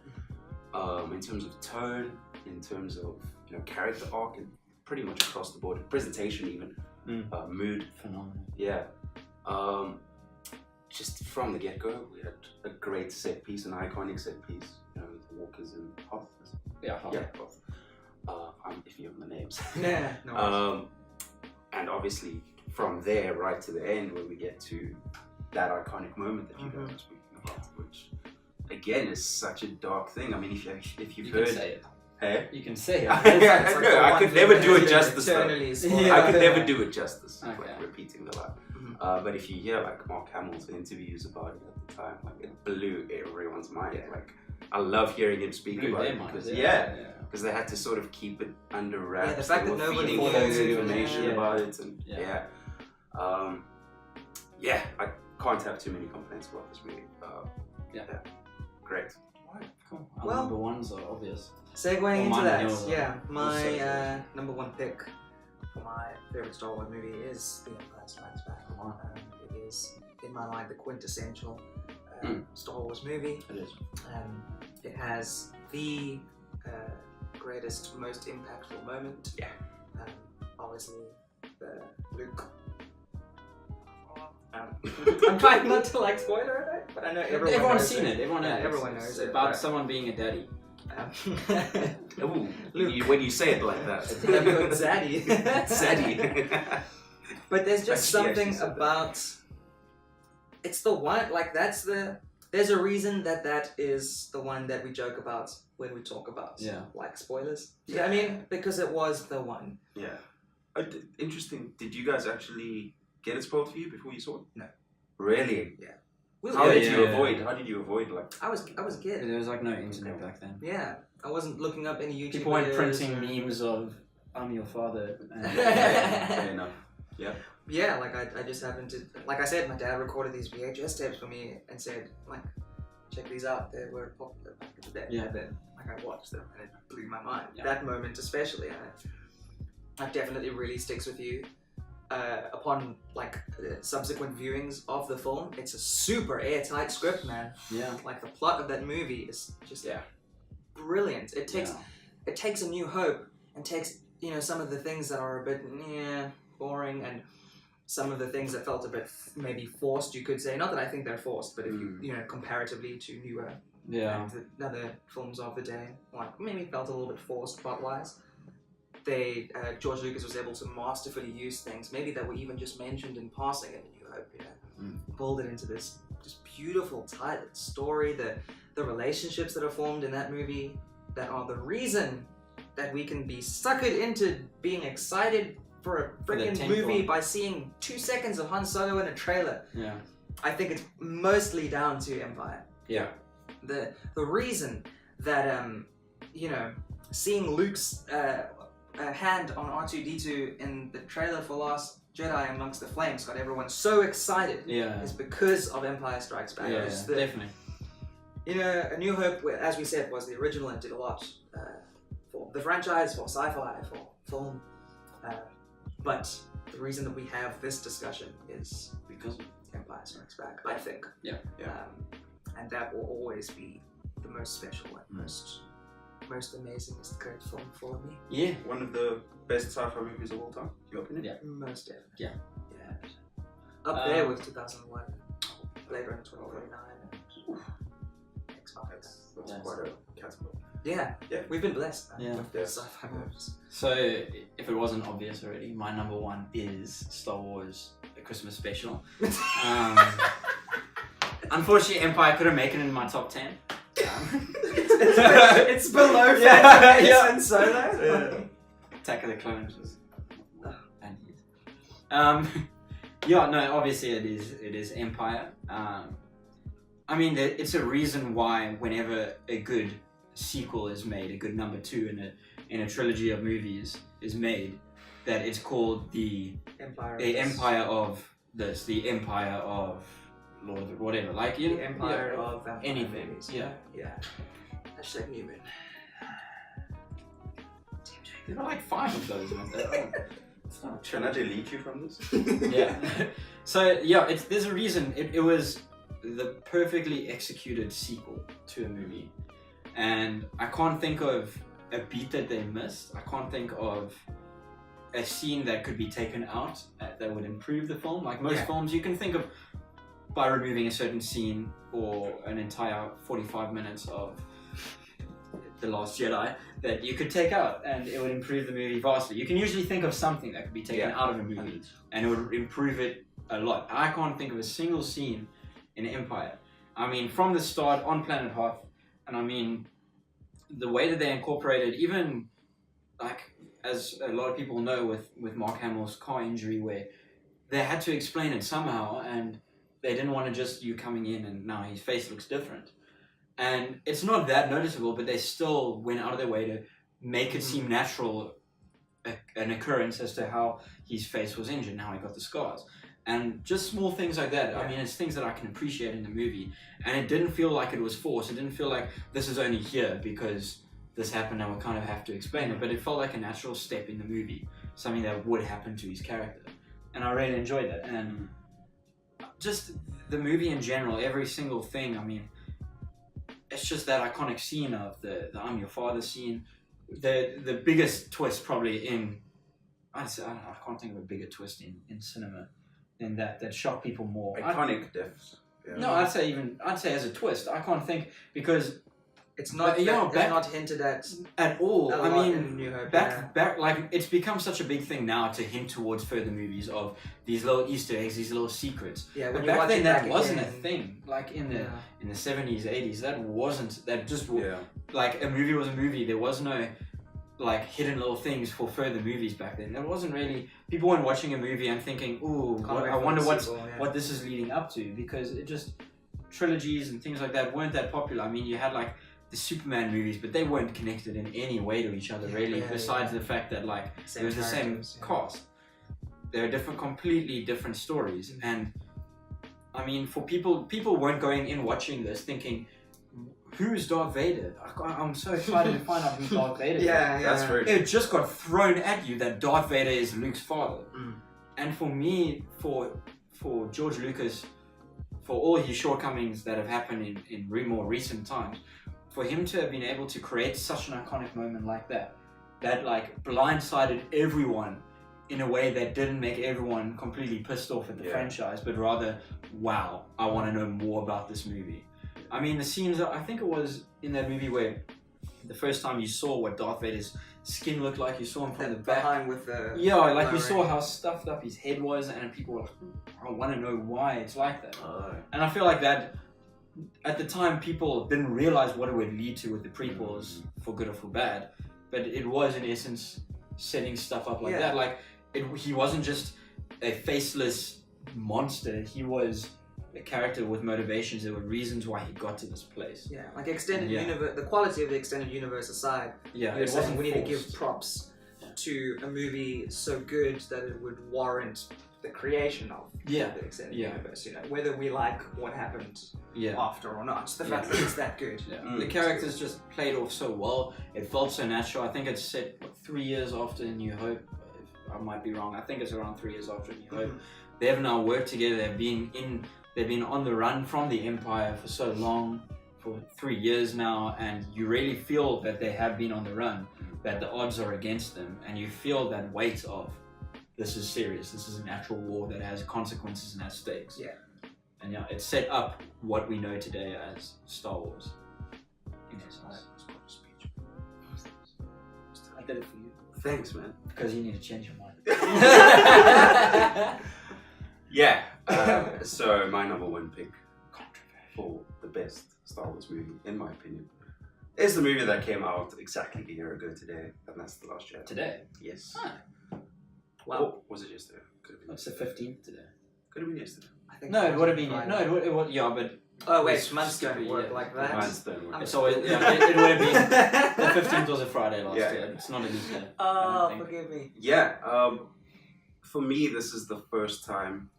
In terms of tone, in terms of, you know, character arc, and pretty much across the board, presentation even, mood, phenomenal. Just from the get-go, we had a great set piece, an iconic set piece. You know, the walkers and Hoth. Hoth. I'm iffy on the names. And obviously from there right to the end, where we get to that iconic moment that you guys were speaking about, which again is such a dark thing. I mean, if you've heard, can say it. Hey? You can say it. I could never do it justice. I could never do it justice. Okay. Like repeating the line. But if you hear like Mark Hamill's interviews about it at the time, like it blew everyone's mind. Like I love hearing him speak about it because because they had to sort of keep it under wraps. The fact that nobody knew information about it, and I can't have too many complaints about this movie. Great. Cool. Well, number 1s are obvious. Segueing into that, my number 1 pick for my favorite Star Wars movie is The Empire Strikes Back. It is, in my mind, the quintessential Star Wars movie. It is. It has the greatest, most impactful moment. Obviously, the Luke. I'm trying not to like spoiler it, but I know everyone's seen it. Everyone knows. It's about someone being a daddy. Ooh, when you say it like that, Zaddy. Zaddy. But there's just something about. It's the one. Like there's a reason that is the one that we joke about when we talk about like spoilers. I mean, because it was the one. Interesting. Did you guys actually get it spoiled for you before you saw it? No. Really? Yeah. How did you avoid? How did you avoid like? I was a kid. There was like no internet back then. Yeah, I wasn't looking up any YouTube. People weren't printing memes of "I'm your father." Fair enough. Yeah, like I just happened to, like I said, my dad recorded these VHS tapes for me and said, like, check these out. They were popular back in the day. And then, like, I watched them and it blew my mind. That moment especially, it definitely really sticks with you. upon like subsequent viewings of the film, it's a super airtight script, man. Yeah. Like the plot of that movie is just brilliant. It takes A New Hope and takes, you know, some of the things that are a bit boring, and some of the things that felt a bit maybe forced, you could say. Not that I think they're forced, but if you know, comparatively to newer and the other films of the day, like maybe felt a little bit forced plot-wise. George Lucas was able to masterfully use things maybe that were even just mentioned in passing in A New Hope, you know, build it into this just beautiful, tight story. The relationships that are formed in that movie that are the reason that we can be suckered into being excited for a freaking movie by seeing 2 seconds of Han Solo in a trailer. Yeah, I think it's mostly down to Empire. Yeah, the reason that you know, seeing Luke's hand on R2-D2 in the trailer for Last Jedi amongst the flames got everyone so excited. Yeah, is because of Empire Strikes Back. Yeah, definitely. You know, A New Hope, as we said, was the original and did a lot for the franchise, for sci-fi, for film. But the reason that we have this discussion is because of Empire Strikes Back, I think. Yeah. And that will always be the most special and most amazing, most great film for me. Yeah. One of the best sci-fi movies of all time, your opinion? Yeah. Most definitely. Yeah. Up there with 2001, Blade Runner 2049. That's quite a catapult. Yeah, we've been blessed with the sci-fi movies. So, if it wasn't obvious already, my number one is Star Wars: A Christmas Special. Unfortunately, Empire couldn't make it in my top 10. It's below Phantom and Solo. Attack of the Clones was obviously it is Empire. I mean, it's a reason why whenever a good sequel is made, a good number 2 in a trilogy of movies is made, that it's called the Empire of this, the Empire of Lord, whatever, like the Empire of anything. Movies. Yeah. Hashtag Newman. There are like 5 of those, man. Can I delete you from this? Yeah. So there's a reason. It was the perfectly executed sequel to a movie, and I can't think of a beat that they missed. I can't think of a scene that could be taken out that would improve the film. Like most films, you can think of by removing a certain scene or an entire 45 minutes of The Last Jedi that you could take out and it would improve the movie vastly. You can usually think of something that could be taken out of a movie and it would improve it a lot. I can't think of a single scene in Empire. I mean, from the start on Planet Hoth, and I mean, the way that they incorporated, even like, as a lot of people know with Mark Hamill's car injury, where they had to explain it somehow, and they didn't want to just you coming in and now his face looks different. And it's not that noticeable, but they still went out of their way to make it seem natural, an occurrence as to how his face was injured and how he got the scars. And just small things like that. I mean, it's things that I can appreciate in the movie. And it didn't feel like it was forced. It didn't feel like this is only here because this happened and we kind of have to explain it. But it felt like a natural step in the movie. Something that would happen to his character. And I really enjoyed that. And just the movie in general, every single thing, I mean, it's just that iconic scene of the I'm your father scene. The biggest twist probably in, I can't think of a bigger twist in cinema than that shocked people more. Iconic deaths. Yeah. No, I'd say as a twist. I can't think, because it's not it's not hinted at all. I mean, in New Hope, back like it's become such a big thing now to hint towards further movies of these little Easter eggs, these little secrets. Yeah, but back then that wasn't a thing. Like in the 70s, 80s, that just like a movie was a movie. There was no like hidden little things for further movies back then. There wasn't really, people weren't watching a movie and thinking, ooh, I wonder what this is leading up to, because it just, trilogies and things like that weren't that popular. I mean, you had like the Superman movies, but they weren't connected in any way to each other really, besides the fact that like it was the same cast. They're completely different stories. And I mean, for people weren't going in watching this thinking, who's Darth Vader? I'm so excited to find out who Darth Vader is. That's very true. It just got thrown at you that Darth Vader is Luke's father. and for me, for George Lucas, for all his shortcomings that have happened in more recent times, for him to have been able to create such an iconic moment like that like blindsided everyone in a way that didn't make everyone completely pissed off at the franchise, but rather, wow, I want to know more about this movie. I mean, the scenes, I think it was in that movie where the first time you saw what Darth Vader's skin looked like, you saw him from the back. Behind with the... Yeah, like you saw how stuffed up his head was, and people were like, I want to know why it's like that. And I feel like that, at the time, people didn't realize what it would lead to with the prequels, for good or for bad, but it was, in essence, setting stuff up like that. Like, he wasn't just a faceless monster, he was a character with motivations. There were reasons why he got to this place. Yeah, like extended universe, the quality of the extended universe aside, it wasn't. We need to give props to a movie so good that it would warrant the creation of the extended universe. You know, whether we like what happened after or not, the fact that it's that good. The characters just played off so well. It felt so natural. I think it's set 3 years after New Hope. I might be wrong. I think it's around 3 years after New Hope. They have now worked together. They've been on the run from the Empire for so long, for 3 years now, and you really feel that they have been on the run, that the odds are against them, and you feel that weight of, this is serious, this is an actual war that has consequences and has stakes. Yeah. And it set up what we know today as Star Wars. I did it for you. Thanks, man. Because you need to change your mind. So my number one pick for the best Star Wars movie, in my opinion, is the movie that came out exactly a year ago today, and that's The Last Jedi. Today? Yes. Wow. Or was it yesterday? It's the 15th today. Could have been yesterday. I think it would have been. No, it would. Yeah, but. Oh wait, months don't work like that. Months don't work. It's always, it would have been. The 15th was a Friday last year. It's not a leap year. Oh, forgive me. Yeah. For me, this is the first time.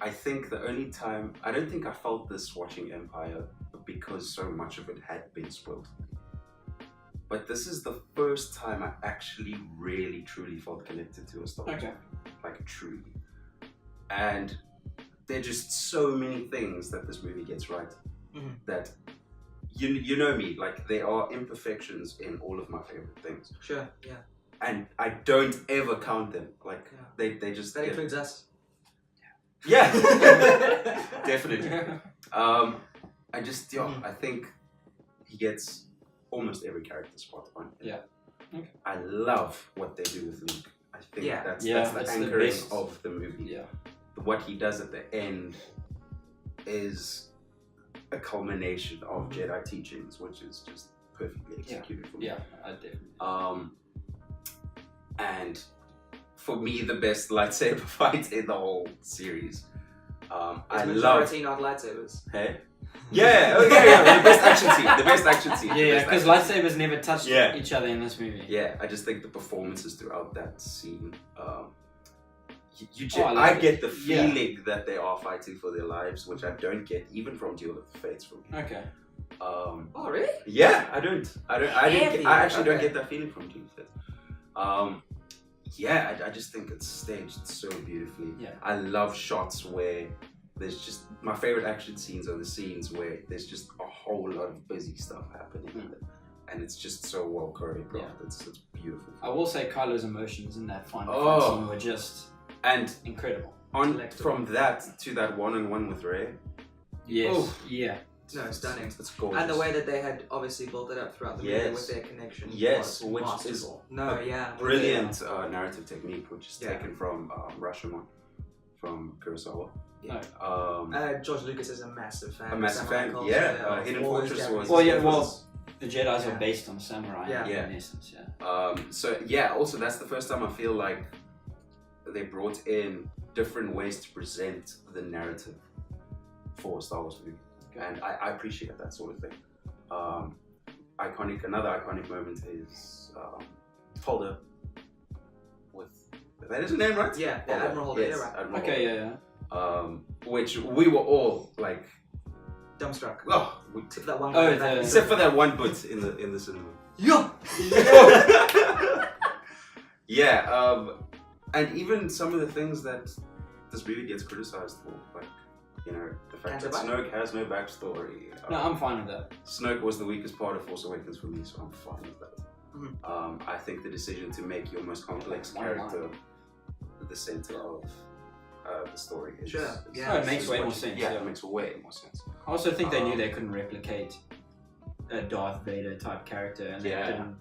I think the only time, I don't think I felt this watching Empire because so much of it had been spoiled. But this is the first time I actually really truly felt connected to a Star Wars. Okay. Like truly. And there are just so many things that this movie gets right. That, you know me, like there are imperfections in all of my favorite things. Sure, yeah. And I don't ever count them. Like they just... That includes us. Yeah, definitely. I just, I think he gets almost every character spot on. Yeah. Okay. I love what they do with Luke. I think that's the anchoring of the movie. Yeah. What he does at the end is a culmination of Jedi teachings, which is just perfectly executed for me. Yeah, I definitely. And for me, the best lightsaber fight in the whole series. I love. Not lightsabers. Hey. Yeah. Oh yeah. The best action scene. The best action scene. Yeah, because lightsabers never touched each other in this movie. Yeah, I just think the performances throughout that scene. I get the feeling that they are fighting for their lives, which I don't get even from Duel of the Fates from me. Okay. Oh really? Yeah, I actually don't get that feeling from Duel of the Fates. I just think it's staged so beautifully. Yeah. I love shots where there's just, my favorite action scenes are the scenes where there's just a whole lot of busy stuff happening. And it's just so well choreographed. Yeah. It's beautiful. I will say Kylo's emotions in that final fight scene were just incredible. From that to that one-on-one with Rey. Yes. Oh. Yeah. No, it's stunning. It's gorgeous. And the way that they had obviously built it up throughout the movie with their connection. Yes, was which masterful. is brilliant narrative technique, which is taken from Rashomon, from Kurosawa. Yeah. George Lucas is a massive fan. A massive fan. Yeah. Hidden Fortress was. The Jedis are based on samurai. In essence. Yeah. Also that's the first time I feel like they brought in different ways to present the narrative for a Star Wars movie. And I appreciate that sort of thing. Another iconic moment is Holder with, that is her name, right? Yeah, Admiral Holder. Yes, right. Admiral Holder. Which we were all like dumbstruck. Oh, except for that one. Except for that one bit in the cinema. Yeah. And even some of the things that this movie gets criticized for, like, you know, the fact that Snoke has no backstory. No, I'm fine with that. Snoke was the weakest part of Force Awakens for me, so I'm fine with that. Mm-hmm. I think the decision to make your most complex character the center of the story is... it makes way more sense. Yeah, it makes way more sense. I also think they knew they couldn't replicate a Darth Vader type character, and they didn't.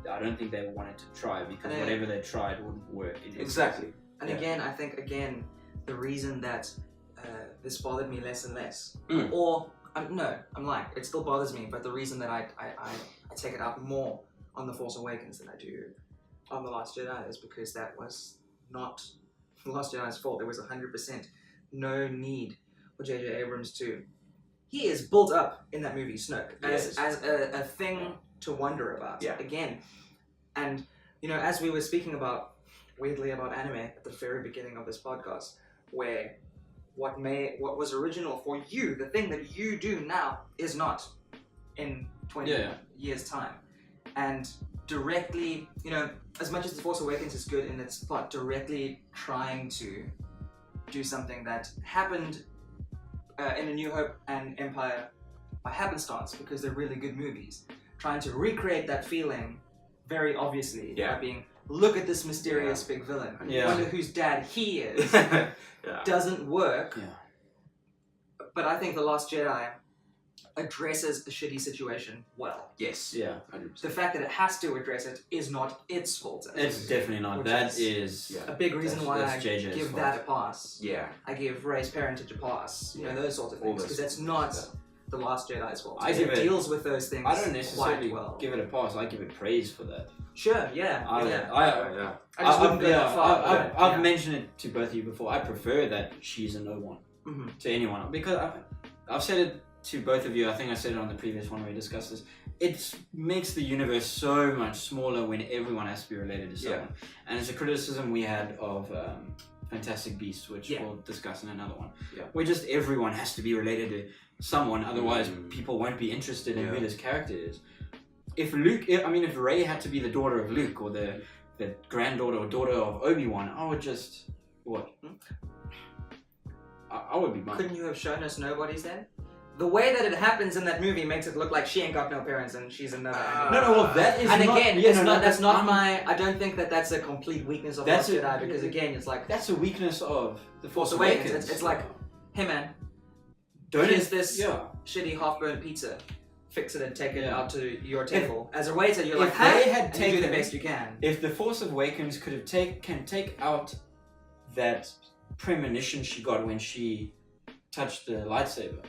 I don't think they wanted to try, because whatever they tried wouldn't work. Exactly. And again, I think the reason that this bothered me less and less, or no, I'm lying. It still bothers me, but the reason that I take it out more on The Force Awakens than I do on The Last Jedi is because that was not The Last Jedi's fault. There was 100% no need for J.J. Abrams to. He is built up in that movie, Snoke, as a thing to wonder about. Again, and you know, as we were speaking about weirdly about anime at the very beginning of this podcast, where what was original for you, the thing that you do now, is not in 20 years' time. And directly, you know, as much as The Force Awakens is good in its plot, directly trying to do something that happened in A New Hope and Empire by happenstance, because they're really good movies, trying to recreate that feeling very obviously by being, look at this mysterious big villain, wonder whose dad he is, doesn't work. But I think The Last Jedi addresses a shitty situation well. Yes. 100%. The fact that it has to address it is not its fault. It's definitely not. That is a big reason why I JJ's give fault. that a pass. Yeah. I give Rey's parentage a pass. You know, those sorts of things, because that's not The Last Jedi's fault. It deals with those things. I don't necessarily quite well. give it a pass. I give it praise for that. Sure. I just wouldn't go that far. I've mentioned it to both of you before. I prefer that she's a no one to anyone, because I've said it to both of you. I think I said it on the previous one where we discussed this. It makes the universe so much smaller when everyone has to be related to someone. And it's a criticism we had of Fantastic Beasts, which we'll discuss in another one. Where just everyone has to be related to someone, otherwise people won't be interested in who this character is. If Rey had to be the daughter of Luke, or the granddaughter or daughter of Obi-Wan, I would just I would be mine. Couldn't you have shown us nobodies then? The way that it happens in that movie makes it look like she ain't got no parents and she's another. Well, that is and not... again, that's not my... I don't think that that's a complete weakness of Last Jedi, because again, it's like... That's a weakness of The Force Awakens. It's like, hey man, here's this shitty half-burnt pizza. Fix it and take it out to your table. As a waiter, you're like, they had taken the best you can. If The Force Awakens can take out that premonition she got when she touched the lightsaber,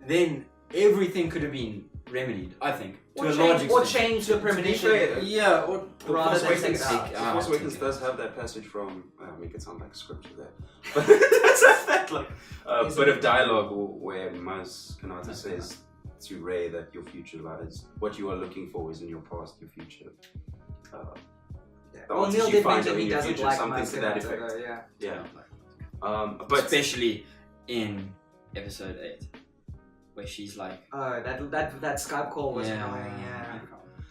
then everything could have been remedied, I think, to a large extent. Or change the premonition. Or rather than take it out. The Force Awakens does have that passage from, make it sound like a scripture there, but that's like a bit of dialogue where Maz Kanata says to Rey that your future lies, what you are looking for is in your past, your future. Well, Neil did mention he doesn't like something to that effect. But especially in Episode 8. Where she's like, that Skype call was annoying.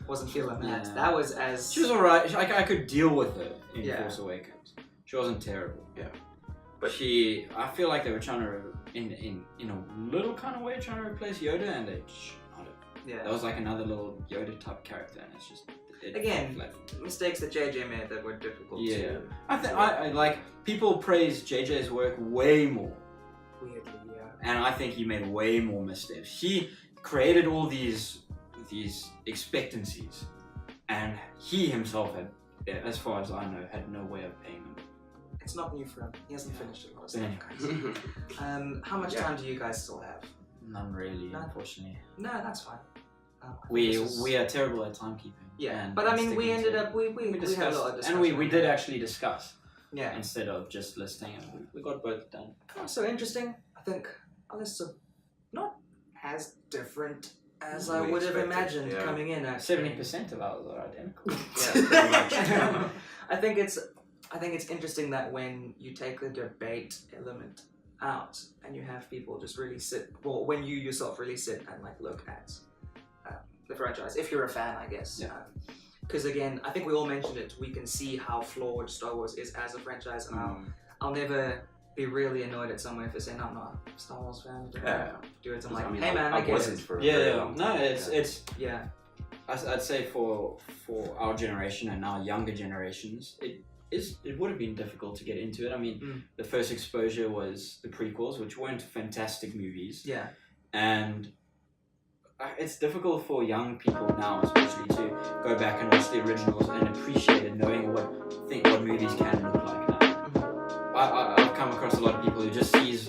Wasn't feeling that. That was as... She was alright. I could deal with her in Force Awakens. She wasn't terrible. But I feel like they were trying to, in a little kind of way, trying to replace Yoda, and they not it. That was like another little Yoda type character, and it's just... Again, mistakes that JJ made that were difficult to... I like, people praise JJ's work way more. Weirdly, and I think he made way more missteps. He created all these expectancies, and he himself had, as far as I know, had no way of paying them. It's not new for him. He hasn't finished a lot of stuff, guys. How much time do you guys still have? None really, unfortunately. No, that's fine. We are terrible at timekeeping. But I mean, we ended up we discussed, had a lot of discussion, and we did actually discuss. Instead of just listing, and we got both done. So interesting. I think our lists are not as different as I would have imagined coming in. 70% of ours are identical. I think it's interesting that when you take the debate element out and you have people just really when you yourself really sit and like look at the franchise, if you're a fan, I guess, because again, I think we all mentioned it. We can see how flawed Star Wars is as a franchise, and I'll never be really annoyed at someone if they say, "No, I'm not a Star Wars fan." Do it. I'm like, "Hey man, I get wasn't it." for a Yeah, very yeah. long No, time. it's. Yeah. I'd say for our generation and our younger generations, it would have been difficult to get into it. I mean, the first exposure was the prequels, which weren't fantastic movies. Yeah. And it's difficult for young people now, especially, to go back and watch the originals and appreciate it, knowing what movies can look like now. I've come across a lot of people who just sees